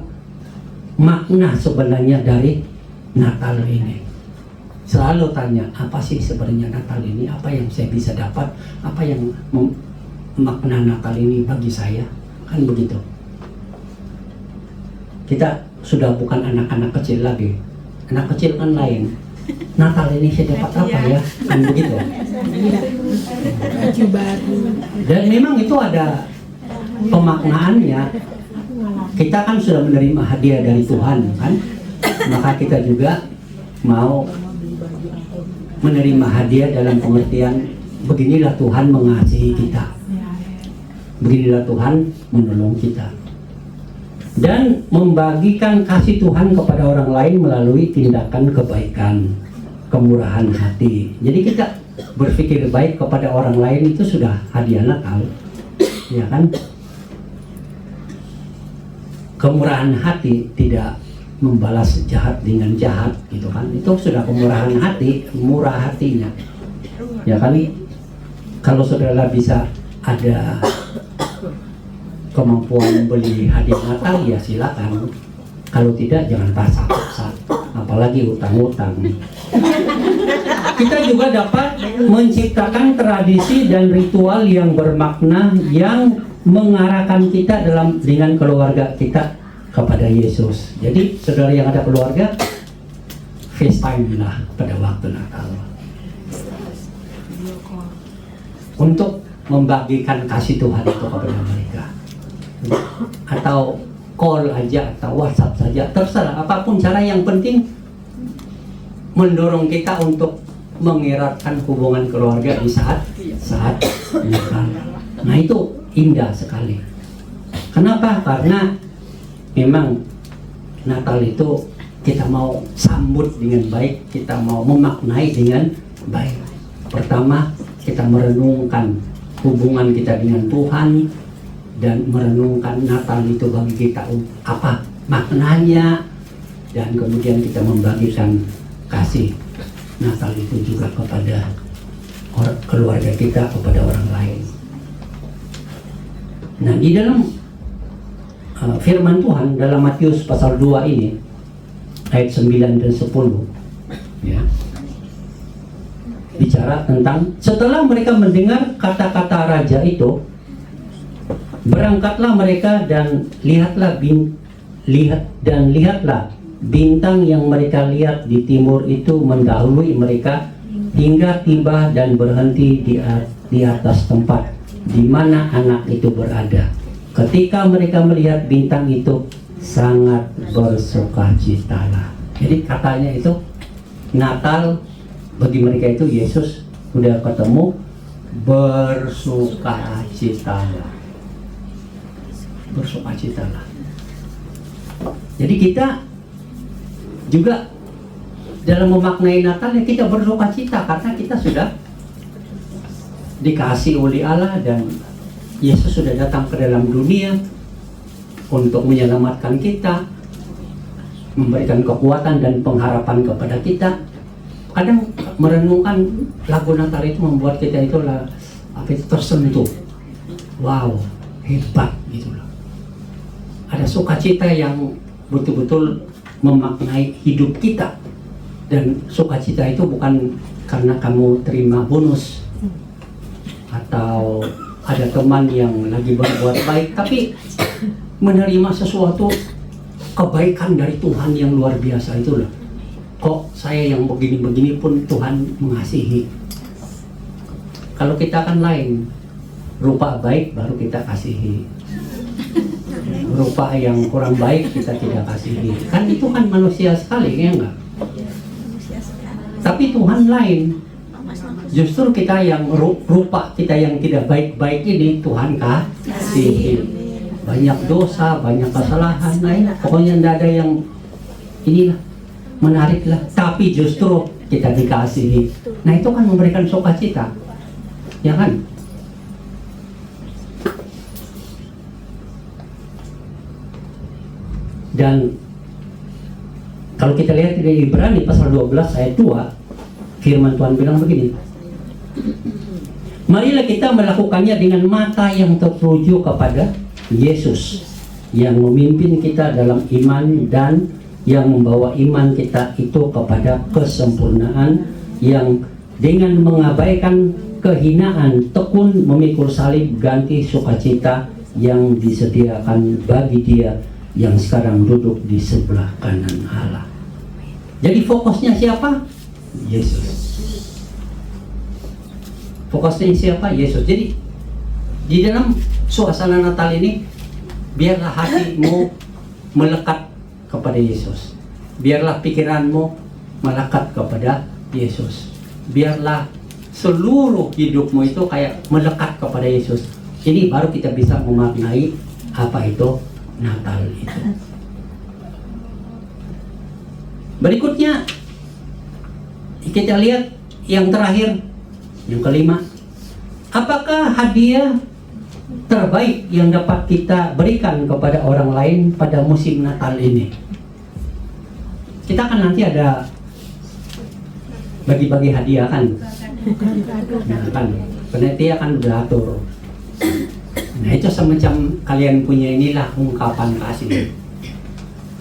makna sebenarnya dari Natal ini. Selalu tanya, apa sih sebenarnya Natal ini? Apa yang saya bisa dapat? Apa yang makna Natal ini bagi saya? Kan begitu. Kita sudah bukan anak-anak kecil lagi. Anak kecil kan lain. Natal ini saya dapat apa ya? Kan begitu. Dan memang itu ada pemaknaannya. Kita kan sudah menerima hadiah dari Tuhan, kan? Maka kita juga mau menerima hadiah dalam pengertian beginilah Tuhan mengasihi kita, beginilah Tuhan menolong kita, dan membagikan kasih Tuhan kepada orang lain melalui tindakan kebaikan, kemurahan hati. Jadi kita berpikir baik kepada orang lain itu sudah hadiah Natal, ya kan? Kemurahan hati, tidak membalas jahat dengan jahat, gitu kan? Itu sudah kemurahan hati, murah hatinya, ya kan? Kalau saudara bisa ada kemampuan beli hadiah Natal, ya silakan. Kalau tidak, jangan paksa-paksa, apalagi utang-utang. Kita juga dapat menciptakan tradisi dan ritual yang bermakna, yang mengarahkan kita dengan keluarga kita kepada Yesus. Jadi saudara yang ada keluarga, FaceTime lah pada waktu Natal untuk membagikan kasih Tuhan itu kepada mereka, atau call aja atau WhatsApp saja, terserah apapun cara, yang penting mendorong kita untuk mengeratkan hubungan keluarga di saat Natal. Nah itu indah sekali. Kenapa? Karena memang Natal itu kita mau sambut dengan baik, kita mau memaknai dengan baik. Pertama, kita merenungkan hubungan kita dengan Tuhan dan merenungkan Natal itu bagi kita apa maknanya, dan kemudian kita membagikan kasih Natal itu juga kepada keluarga kita, kepada orang lain. Nah, di dalam firman Tuhan dalam Matius pasal 2 ini ayat 9 dan 10 ya, bicara tentang setelah mereka mendengar kata-kata raja itu, berangkatlah mereka dan lihatlah bintang yang mereka lihat di timur itu mendahului mereka hingga tiba dan berhenti di atas tempat di mana anak itu berada. Ketika mereka melihat bintang itu, sangat bersukacitalah. Jadi katanya itu Natal bagi mereka itu Yesus sudah ketemu, bersukacitalah. Bersukacitalah. Jadi kita juga dalam memaknai Natal ya kita bersukacita karena kita sudah dikasih oleh Allah dan Yesus sudah datang ke dalam dunia untuk menyelamatkan kita, memberikan kekuatan dan pengharapan kepada kita. Kadang merenungkan lagu Natal itu membuat kita itu tersentuh. Wow, hebat gitu loh. Ada sukacita yang betul-betul memaknai hidup kita. Dan sukacita itu bukan karena kamu terima bonus atau ada teman yang lagi berbuat baik, tapi menerima sesuatu kebaikan dari Tuhan yang luar biasa itu loh. Kok saya yang begini-begini pun Tuhan mengasihi. Kalau kita kan lain, rupa baik baru kita kasihi, rupa yang kurang baik kita tidak kasihi. Kan itu kan manusia sekali, ya enggak? Tapi Tuhan lain. Justru kita yang rupa kita yang tidak baik-baik ini Tuhan kasihi. Banyak dosa, banyak kesalahan, pokoknya tidak ada yang inilah menarik lah. Tapi justru kita dikasihi. Nah itu kan memberikan sukacita, ya kan? Dan kalau kita lihat di Ibrani pasal 12 ayat 2, firman Tuhan bilang begini, marilah kita melakukannya dengan mata yang tertuju kepada Yesus yang memimpin kita dalam iman dan yang membawa iman kita itu kepada kesempurnaan, yang dengan mengabaikan kehinaan tekun memikul salib ganti sukacita yang disediakan bagi Dia yang sekarang duduk di sebelah kanan Allah. Jadi fokusnya siapa? Yesus. Fokusnya siapa? Yesus. Jadi di dalam suasana Natal ini, biarlah hatimu melekat kepada Yesus. Biarlah pikiranmu melekat kepada Yesus. Biarlah seluruh hidupmu itu kayak melekat kepada Yesus. Ini baru kita bisa memaknai apa itu Natal itu. Berikutnya kita lihat yang terakhir, yang kelima. Apakah hadiah terbaik yang dapat kita berikan kepada orang lain pada musim Natal ini? Kita kan nanti ada bagi-bagi hadiah kan? Nah kan, panitia kan udah atur. Nah itu semacam kalian punya inilah ungkapan kasih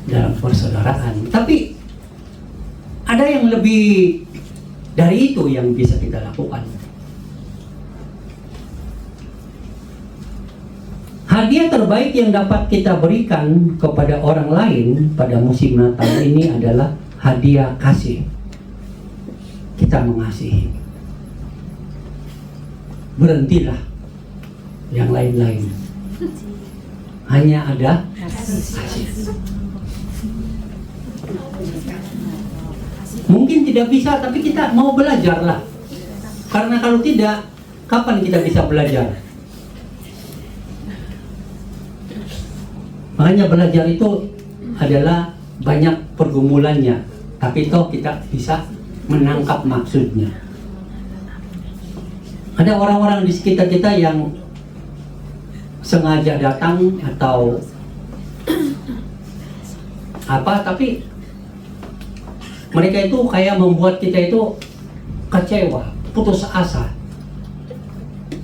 dalam persaudaraan. Tapi ada yang lebih dari itu yang bisa kita lakukan. Hadiah terbaik yang dapat kita berikan kepada orang lain pada musim Natal ini adalah hadiah kasih. Kita mengasihi. Berhentilah yang lain-lain. Hanya ada kasih. Mungkin tidak bisa, tapi kita mau belajar lah. Karena kalau tidak, kapan kita bisa belajar? Makanya belajar itu adalah banyak pergumulannya, tapi toh kita bisa menangkap maksudnya. Ada orang-orang di sekitar kita yang sengaja datang atau apa, tapi mereka itu kayak membuat kita itu kecewa, putus asa,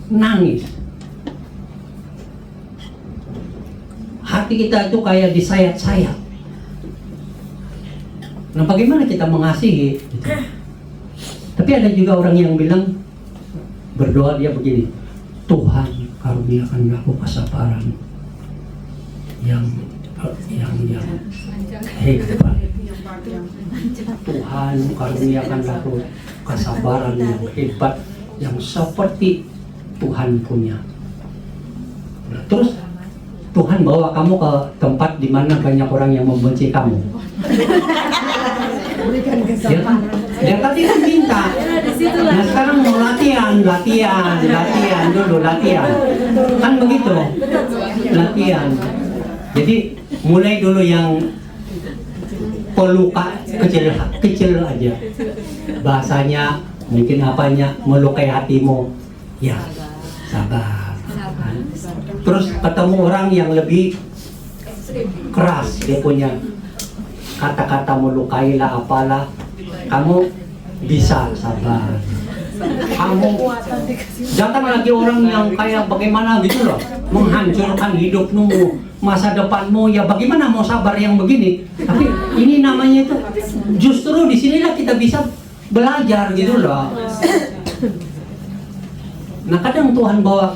nangis. Hati kita itu kayak disayat-sayat. Nah bagaimana kita mengasihi? Gitu. Tapi ada juga orang yang bilang, berdoa dia begini, Tuhan karuniakan aku kesabaran yang hebat. Tuhan karuniakan aku kesabaran yang hebat, yang seperti Tuhan punya. Nah, terus Tuhan bawa kamu ke tempat di mana banyak orang yang membenci kamu. Dia tadi kan minta. Nah sekarang mau latihan dulu. Kan begitu. Latihan. Jadi mulai dulu yang peluka kecil aja. Bahasanya, mungkin apanya, melukai hatimu. Ya, sabar. Terus ketemu orang yang lebih keras, dia punya kata-kata melukai lah apalah, kamu bisa sabar. Kamu datang lagi orang yang kayak bagaimana gitu loh, menghancurkan hidupmu, masa depanmu, ya bagaimana mau sabar yang begini? Tapi ini namanya itu, justru disinilah kita bisa belajar gitu loh. Nah kadang Tuhan bawa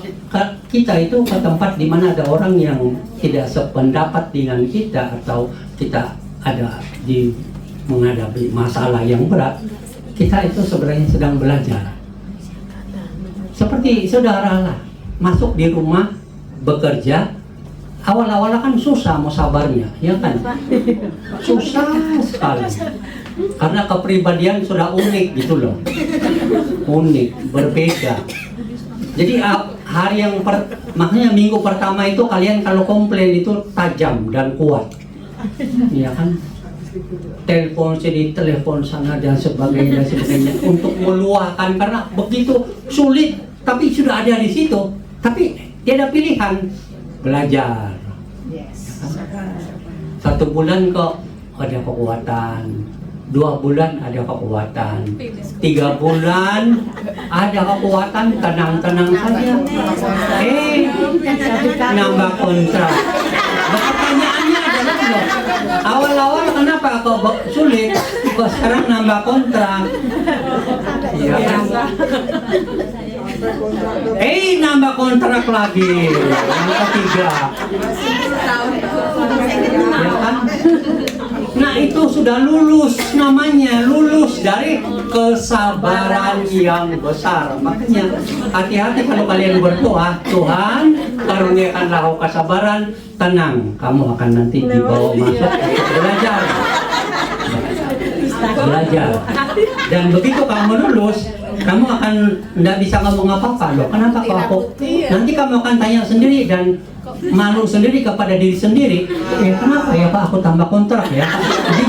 kita itu ke tempat di mana ada orang yang tidak sependapat dengan kita, atau kita ada menghadapi masalah yang berat, kita itu sebenarnya sedang belajar. Seperti saudara lah, masuk di rumah, bekerja, awal-awal kan susah mau sabarnya, ya kan? Susah sekali. Karena kepribadian sudah unik gitu loh. Unik, berbeda. Jadi hari yang makanya minggu pertama itu kalian kalau komplain itu tajam dan kuat. Iya kan? Telepon sini, telepon sana dan sebagainya untuk meluahkan, karena begitu sulit, tapi sudah ada di situ. Tapi tidak ada pilihan, belajar. Satu bulan kok ada kekuatan, 2 bulan ada kekuatan, 3 bulan ada kekuatan, tenang-tenang saja. Nambah kontrak. Pertanyaannya adalah loh, awal-awal kenapa kok sulit, kok sekarang nambah kontrak? Iya kan? Nambah kontrak lagi, yang ketiga. Ya kan? Nah itu sudah lulus, namanya lulus dari kesabaran yang besar. Makanya hati-hati kalau kalian berdoa, Tuhan karuniakanlah aku kesabaran. Tenang, kamu akan nanti dibawa masuk belajar. Dan begitu kamu lulus, kamu akan tidak bisa ngomong apa-apa loh. Kenapa kok aku? Nanti kamu akan tanya sendiri dan malu sendiri kepada diri sendiri. Kenapa ya Pak aku tambah kontrak ya?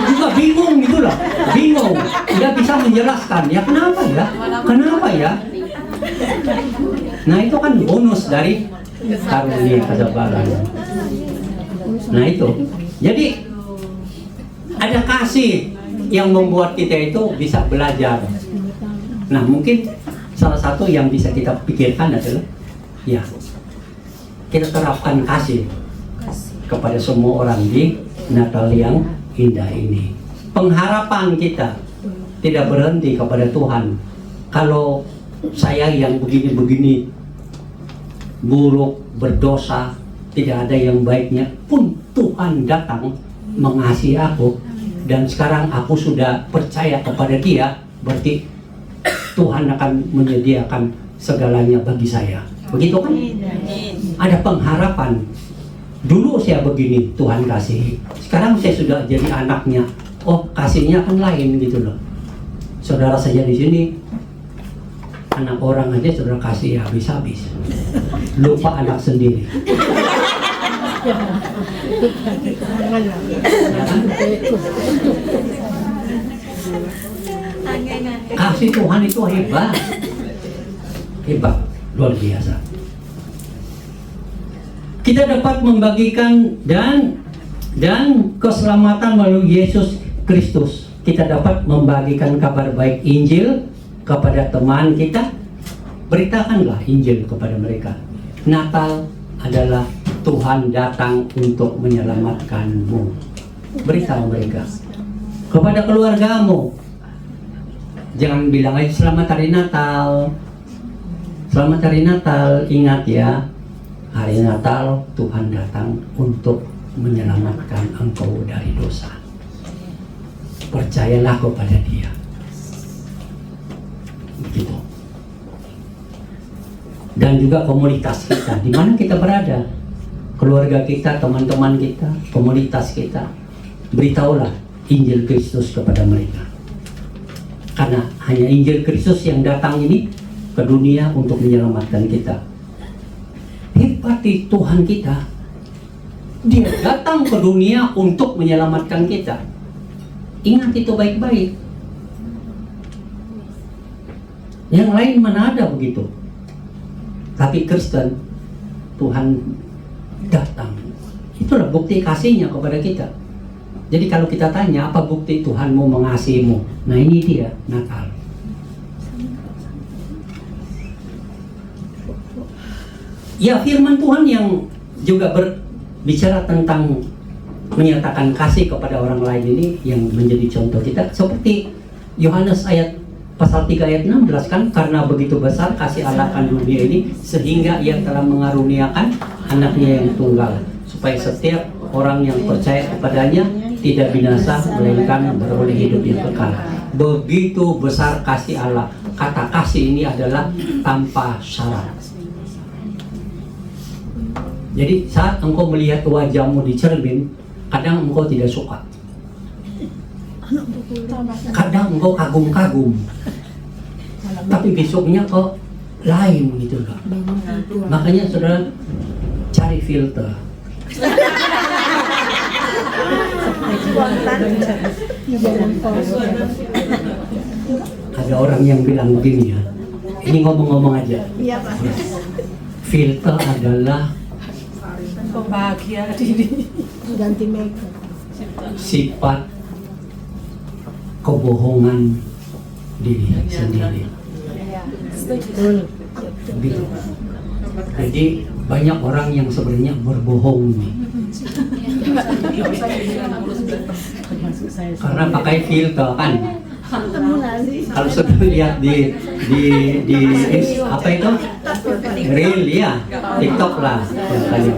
Juga bingung gitu loh. Bingung, tidak bisa menjelaskan. Ya kenapa ya? Kenapa ya? Nah itu kan bonus dari karunia kesabaran. Nah itu. Jadi ada kasih yang membuat kita itu bisa belajar. Nah mungkin salah satu yang bisa kita pikirkan adalah ya kita terapkan kasih kepada semua orang di Natal yang indah ini. Pengharapan kita tidak berhenti kepada Tuhan. Kalau saya yang begini-begini buruk, berdosa, tidak ada yang baiknya pun, Tuhan datang mengasihi aku, dan sekarang aku sudah percaya kepada Dia, berarti Tuhan akan menyediakan segalanya bagi saya. Begitu kan? Ada pengharapan. Dulu saya begini, Tuhan kasih. Sekarang saya sudah jadi anaknya. Oh, kasihnya kan lain gitu loh. Saudara saja di sini, anak orang aja saudara kasih habis-habis. Lupa anak sendiri. Kasih Tuhan itu hebat. Hebat, luar biasa. Kita dapat membagikan dan keselamatan melalui Yesus Kristus. Kita dapat membagikan kabar baik Injil kepada teman kita. Beritakanlah Injil kepada mereka. Natal adalah Tuhan datang untuk menyelamatkanmu. Beritahu mereka. Kepada keluargamu, jangan bilang aja selamat hari Natal. Selamat hari Natal. Ingat ya, hari Natal Tuhan datang untuk menyelamatkan engkau dari dosa. Percayalah kepada Dia. Begitu. Dan juga komunitas kita, di mana kita berada, keluarga kita, teman-teman kita, komunitas kita, beritahulah Injil Kristus kepada mereka. Karena hanya Injil Kristus yang datang ini ke dunia untuk menyelamatkan kita. Hebat Tuhan kita. Dia datang ke dunia untuk menyelamatkan kita. Ingat itu baik-baik. Yang lain mana ada begitu. Tapi Kristen, Tuhan datang. Itulah bukti kasihnya kepada kita. Jadi kalau kita tanya, apa bukti Tuhanmu mengasihimu? Nah ini dia, Natal. Ya firman Tuhan yang juga berbicara tentang menyatakan kasih kepada orang lain ini yang menjadi contoh kita. Seperti Yohanes ayat pasal 3 ayat 16 kan, karena begitu besar kasih Allah akan dunia ini sehingga ia telah mengaruniakan anaknya yang tunggal supaya setiap orang yang percaya kepadanya tidak binasa melainkan beroleh hidup yang kekal. Begitu besar kasih Allah. Kata kasih ini adalah tanpa syarat. Jadi saat engkau melihat wajahmu di cermin, kadang engkau tidak suka, kadang engkau kagum-kagum, tapi besoknya kok lain gitu loh. Makanya saudara cari filter. Ada orang yang bilang begini ya, ini ngomong-ngomong aja. Filter adalah Pembahagia diri. Ganti makeup. sifat kebohongan diri sendiri. Begitu. Jadi banyak orang yang sebenarnya berbohong nih. Karena pakai filter kan. Kalau sudah lihat di apa itu reel ya, TikTok lah ya, kali.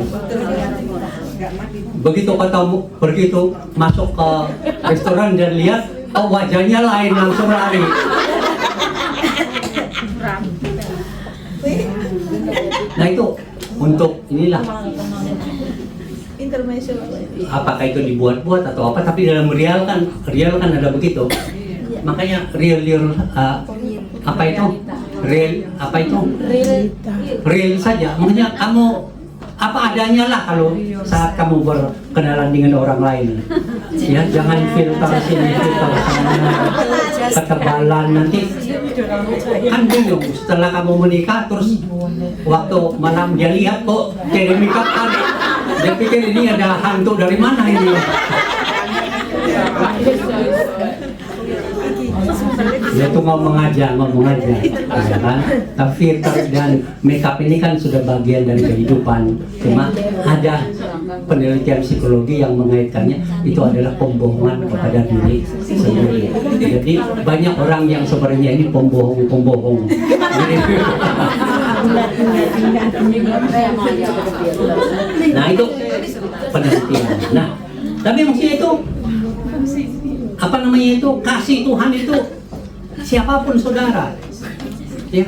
Begitu masuk ke restoran dan lihat oh wajahnya lain, langsung lari. Nah itu untuk inilah, apakah itu dibuat-buat atau apa, tapi dalam real kan ada begitu. Makanya real real saja. Makanya kamu apa adanya lah kalau saat kamu berkenalan dengan orang lain. Ya, jangan filter sini, filter sana, ketebalan nanti kan bingung. Setelah kamu menikah terus waktu malam dia lihat kok kayak makeup kan, dia pikir ini ada hantu dari mana ini. Dia tuh ngomong aja, ya kan? Tapi filter dan makeup ini kan sudah bagian dari kehidupan. Cuma ada penelitian psikologi yang mengaitkannya itu adalah pembohongan kepada diri sendiri. Jadi banyak orang yang sebenarnya ini pembohong. Nah itu penelitian. Nah tapi maksudnya itu apa namanya itu, kasih Tuhan itu siapapun saudara ya,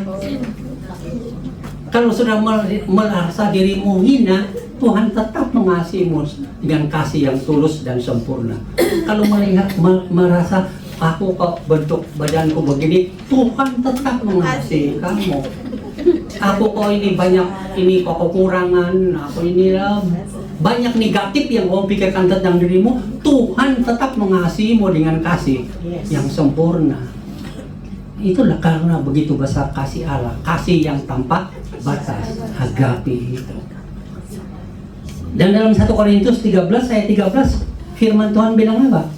kalau sudah merasa dirimu hina, Tuhan tetap mengasihimu dengan kasih yang tulus dan sempurna. Kalau merasa aku kok bentuk badanku begini, Tuhan tetap mengasihi kamu. Aku kok ini banyak ini kok kekurangan, aku ini banyak negatif yang kau pikirkan tentang dirimu, Tuhan tetap mengasihimu dengan kasih yang sempurna. Itulah karena begitu besar kasih Allah, kasih yang tanpa batas, agape itu. Dan dalam 1 Korintus 13 ayat 13 firman Tuhan bilang apa?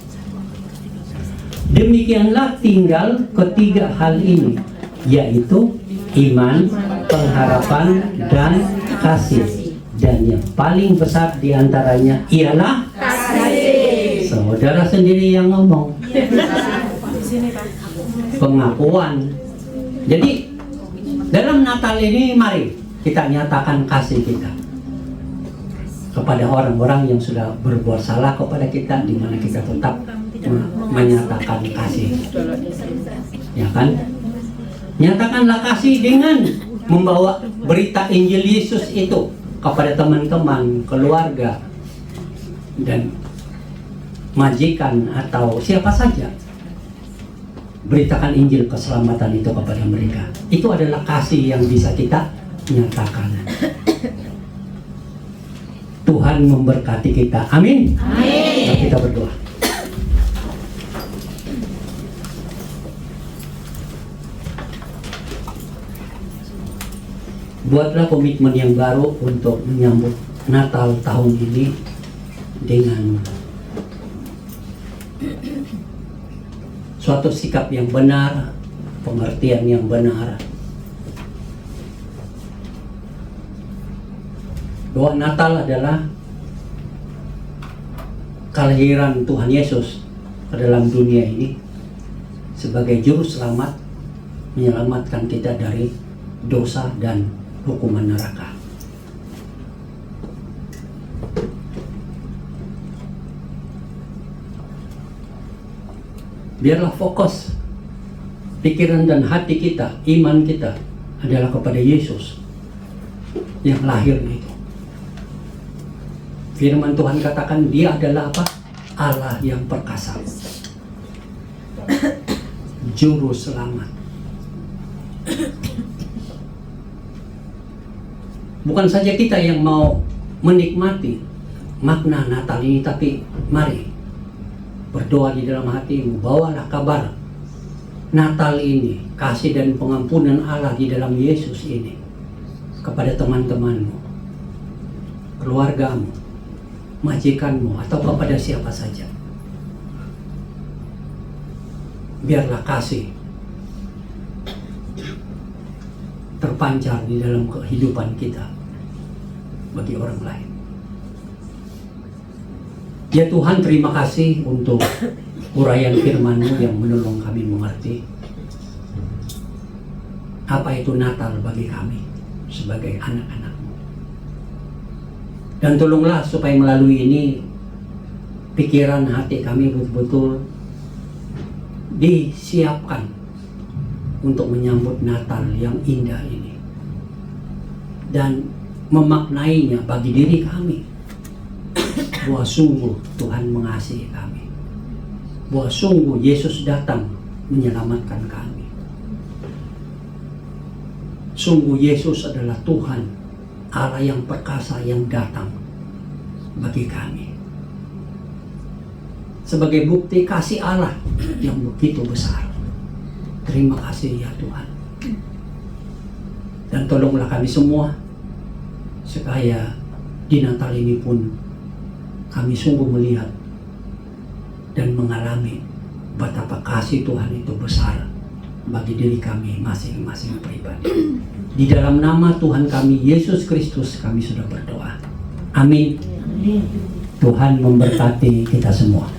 Demikianlah tinggal ketiga hal ini, yaitu iman, pengharapan, dan kasih. Dan yang paling besar diantaranya ialah kasih. Saudara sendiri yang ngomong. Pengakuan. Jadi dalam Natal ini mari kita nyatakan kasih kita kepada orang-orang yang sudah berbuat salah kepada kita, di mana kita tetap menyatakan kasih. Ya kan? Nyatakanlah kasih dengan membawa berita Injil Yesus itu kepada teman-teman, keluarga, dan majikan atau siapa saja. Beritakan Injil keselamatan itu kepada mereka. Itu adalah kasih yang bisa kita nyatakan. Tuhan memberkati kita. Amin. Amin. Nah, kita berdoa. Buatlah komitmen yang baru untuk menyambut Natal tahun ini dengan suatu sikap yang benar, pengertian yang benar. Bahwa Natal adalah kelahiran Tuhan Yesus ke dalam dunia ini sebagai juru selamat menyelamatkan kita dari dosa dan hukuman neraka. Biarlah fokus pikiran dan hati kita, iman kita adalah kepada Yesus yang lahir itu. Firman Tuhan katakan dia adalah apa? Allah yang perkasa, juru selamat. Bukan saja kita yang mau menikmati makna Natal ini, tapi mari berdoa di dalam hatimu, bawalah kabar Natal ini, kasih dan pengampunan Allah di dalam Yesus ini kepada teman-temanmu, keluargamu, majikanmu, atau kepada siapa saja. Biarlah kasih terpancar di dalam kehidupan kita bagi orang lain. Ya Tuhan, terima kasih untuk uraian firman-Mu yang menolong kami mengerti apa itu Natal bagi kami sebagai anak-anak-Mu. Dan tolonglah supaya melalui ini pikiran hati kami betul-betul disiapkan untuk menyambut Natal yang indah ini dan memaknainya bagi diri kami, bahwa sungguh Tuhan mengasihi kami, bahwa sungguh Yesus datang menyelamatkan kami, sungguh Yesus adalah Tuhan Allah yang perkasa yang datang bagi kami sebagai bukti kasih Allah yang begitu besar. Terima kasih ya Tuhan. Dan tolonglah kami semua supaya di Natal ini pun kami sungguh melihat dan mengalami betapa kasih Tuhan itu besar bagi diri kami masing-masing pribadi. Di dalam nama Tuhan kami Yesus Kristus kami sudah berdoa. Amin. Tuhan memberkati kita semua.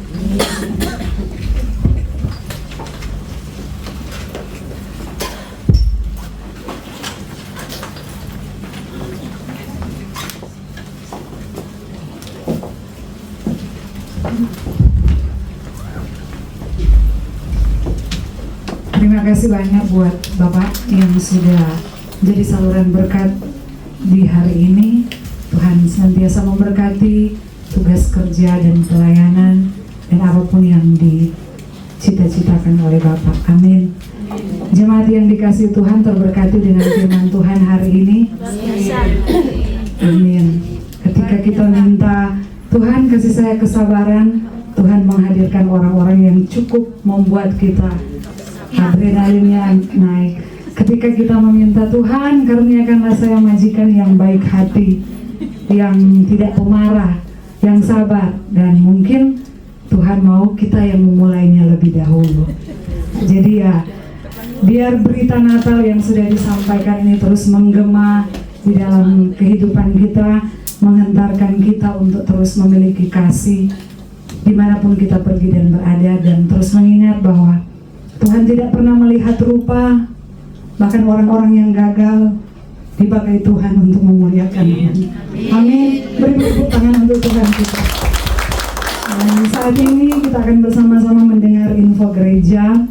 Terima kasih banyak buat Bapak yang sudah jadi saluran berkat di hari ini. Tuhan senantiasa memberkati tugas kerja dan pelayanan dan apapun yang dicita-citakan oleh Bapak. Amin. Jemaat yang dikasihi Tuhan, terberkati dengan firman Tuhan hari ini. Amin. Ketika kita minta Tuhan kasih saya kesabaran, Tuhan menghadirkan orang-orang yang cukup membuat kita adrenalinnya naik. Ketika kita meminta Tuhan karuniakanlah saya majikan yang baik hati, yang tidak pemarah, yang sabar, dan mungkin Tuhan mau kita yang memulainya lebih dahulu. Jadi ya, biar berita Natal yang sudah disampaikan ini terus menggema di dalam kehidupan kita, menghantarkan kita untuk terus memiliki kasih dimanapun kita pergi dan berada, dan terus mengingat bahwa Tuhan tidak pernah melihat rupa, bahkan orang-orang yang gagal dipakai Tuhan untuk memuliakan Tuhan. Amin. Beri tepuk tangan untuk Tuhan kita. Dan saat ini kita akan bersama-sama mendengar info gereja.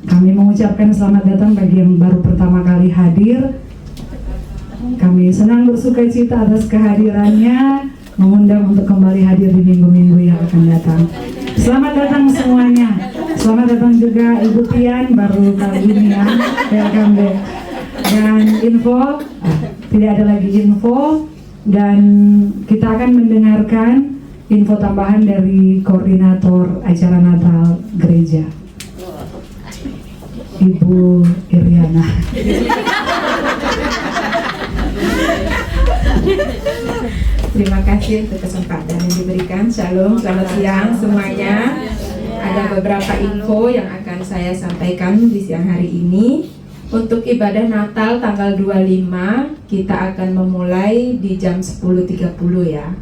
Kami mengucapkan selamat datang bagi yang baru pertama kali hadir. Kami senang bersuka cita atas kehadirannya, mengundang untuk kembali hadir di minggu-minggu yang akan datang. Selamat datang semuanya. Selamat datang juga Ibu Tian, baru kali ini ya. Welcome back. Dan info, tidak ada lagi info, dan kita akan mendengarkan info tambahan dari koordinator acara Natal gereja, Ibu Iriana. Terima kasih untuk kesempatan yang diberikan. Shalom, selamat siang semuanya. Ada beberapa info yang akan saya sampaikan di siang hari ini. Untuk ibadah Natal tanggal 25 kita akan memulai di jam 10.30 ya.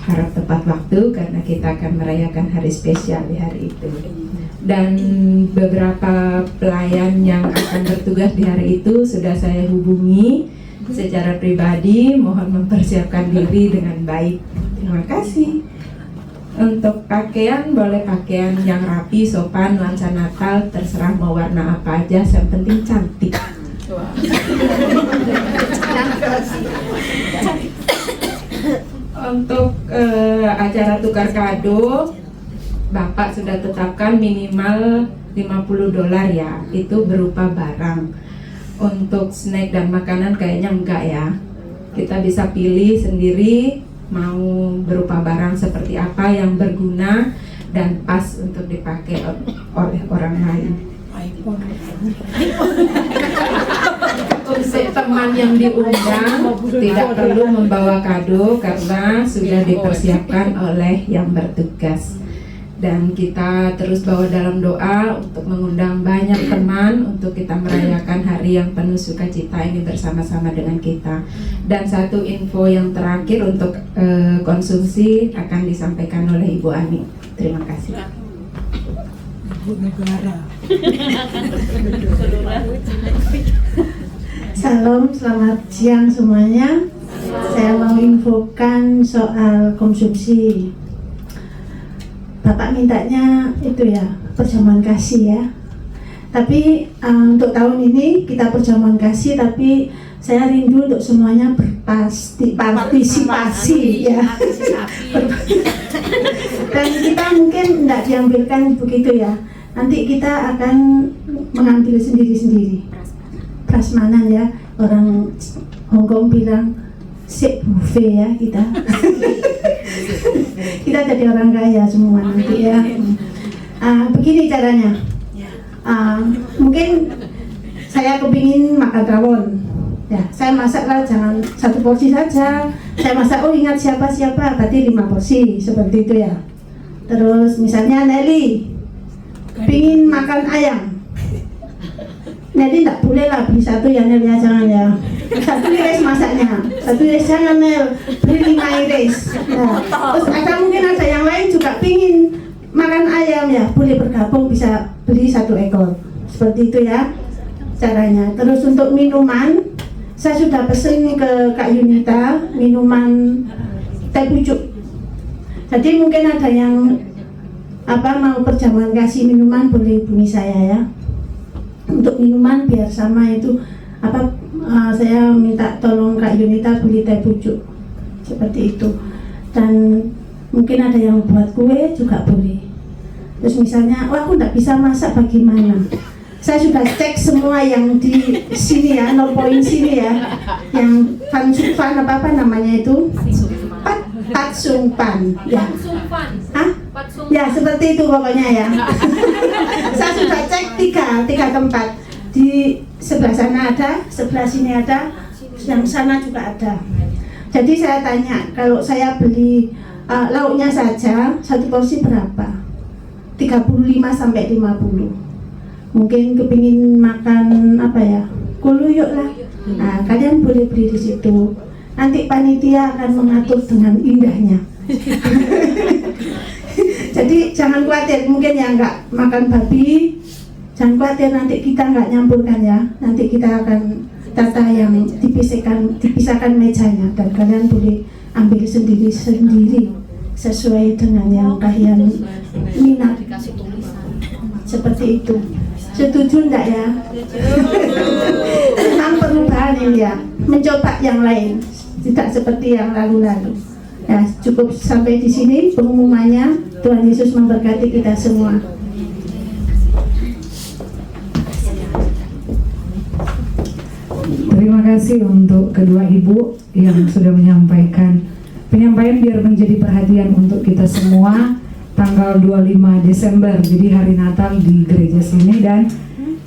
harap tepat waktu karena kita akan merayakan hari spesial di hari itu. Dan beberapa pelayan yang akan bertugas di hari itu sudah saya hubungi secara pribadi, mohon mempersiapkan diri dengan baik. Terima kasih. Untuk pakaian, boleh pakaian yang rapi, sopan, nuansa Natal, terserah mau warna apa aja, yang penting cantik. Untuk acara tukar kado, Bapak sudah tetapkan minimal $50 ya, itu berupa barang. Untuk snack dan makanan kayaknya enggak ya. Kita bisa pilih sendiri mau berupa barang seperti apa yang berguna dan pas untuk dipakai oleh orang lain. Untuk teman yang diundang tidak perlu membawa kado karena sudah dipersiapkan oleh yang bertugas. Dan kita terus bawa dalam doa untuk mengundang banyak teman untuk kita merayakan hari yang penuh sukacita ini bersama-sama dengan kita. Dan satu info yang terakhir untuk konsumsi akan disampaikan oleh Ibu Ani. Terima kasih. Ibu negara. Salam, selamat siang semuanya. Saya mau infokan soal konsumsi. Bapak mintanya itu ya, perjamuan kasih ya. Tapi untuk tahun ini kita perjamuan kasih, tapi saya rindu untuk semuanya berpartisipasi ya. Dan kita mungkin tidak diambilkan begitu ya. Nanti kita akan mengambil sendiri-sendiri. Prasmanan ya, orang Hongkong bilang sip buffet ya kita. Kita jadi orang kaya semua nanti ya. Begini caranya. Mungkin saya kepingin makan rawon. Ya, saya masaklah jangan satu porsi saja. Saya masak, oh ingat siapa-siapa, berarti 5 porsi seperti itu ya. Terus misalnya Nelly pingin makan ayam. Nelly tidak boleh lah beli satu ya Nel ya, jangan ya. Satu iris masaknya, satu iris jangan Nel, beli 5 iris. Nah, terus mungkin ada yang lain juga pingin makan ayam ya, boleh bergabung bisa beli 1 ekor. Seperti itu ya caranya. Terus untuk minuman, saya sudah pesen ke Kak Yunita minuman teh pucuk. Jadi mungkin ada yang mau perjamuan kasih minuman boleh hubungi saya ya. Untuk minuman biar sama itu saya minta tolong Kak Yunita beli teh pucuk seperti itu. Dan mungkin ada yang buat kue juga boleh. Terus misalnya, aku nggak bisa masak bagaimana? Saya sudah cek semua yang di sini ya, 0 point sini ya, yang fan apa namanya itu? Patsungpan ya. Hah? Ya seperti itu pokoknya ya. Saya sudah cek tiga tempat. Di sebelah sana ada, sebelah sini ada, yang sana juga ada. Jadi saya tanya, kalau saya beli lauknya saja, 1 porsi berapa? 35 sampai 50. Mungkin kepingin makan kuluyuk lah. Nah, kalian boleh beli di situ. Nanti panitia akan mengatur dengan indahnya. Jadi jangan khawatir, mungkin yang nggak makan babi, jangan khawatir nanti kita nggak nyampurkan ya. Nanti kita akan tata yang dipisahkan mejanya dan kalian boleh ambil sendiri-sendiri sesuai dengan yang kalian minat. Seperti itu. Setuju enggak ya? Memang perubahan ini ya, mencoba yang lain, tidak seperti yang lalu-lalu. Ya, cukup sampai di sini pengumumannya. Tuhan Yesus memberkati kita semua. Terima kasih untuk kedua ibu yang sudah menyampaikan. Penyampaian biar menjadi perhatian untuk kita semua. Tanggal 25 Desember, jadi hari Natal di gereja sini, dan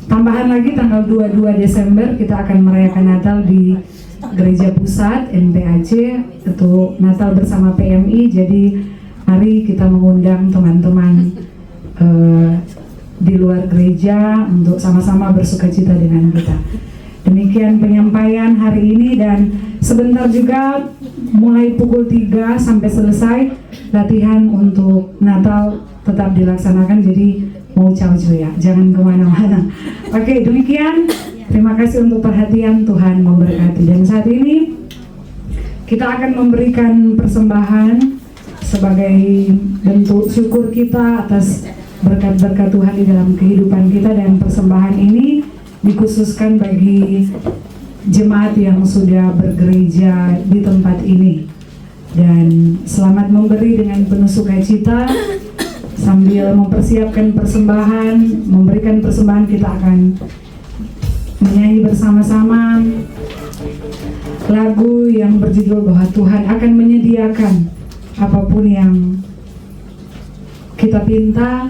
tambahan lagi tanggal 22 Desember kita akan merayakan Natal di gereja pusat NPAC, itu Natal bersama PMI. Jadi mari kita mengundang teman-teman di luar gereja untuk sama-sama bersukacita dengan kita. Demikian penyampaian hari ini, dan sebentar juga mulai pukul 3 sampai selesai latihan untuk Natal tetap dilaksanakan, jadi mau caw-caw ya, jangan kemana-mana. Oke, demikian. Terima kasih untuk perhatian, Tuhan memberkati. Dan saat ini kita akan memberikan persembahan sebagai bentuk syukur kita atas berkat-berkat Tuhan di dalam kehidupan kita, dan persembahan ini dikhususkan bagi jemaat yang sudah bergereja di tempat ini. Dan selamat memberi dengan penuh sukacita. Sambil mempersiapkan persembahan, memberikan persembahan, kita akan menyanyi bersama-sama lagu yang berjudul bahwa Tuhan akan menyediakan apapun yang kita pinta,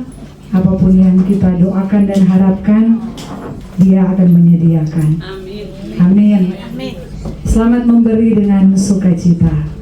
apapun yang kita doakan dan harapkan, Dia akan menyediakan. Amin. Amin. Selamat memberi dengan sukacita.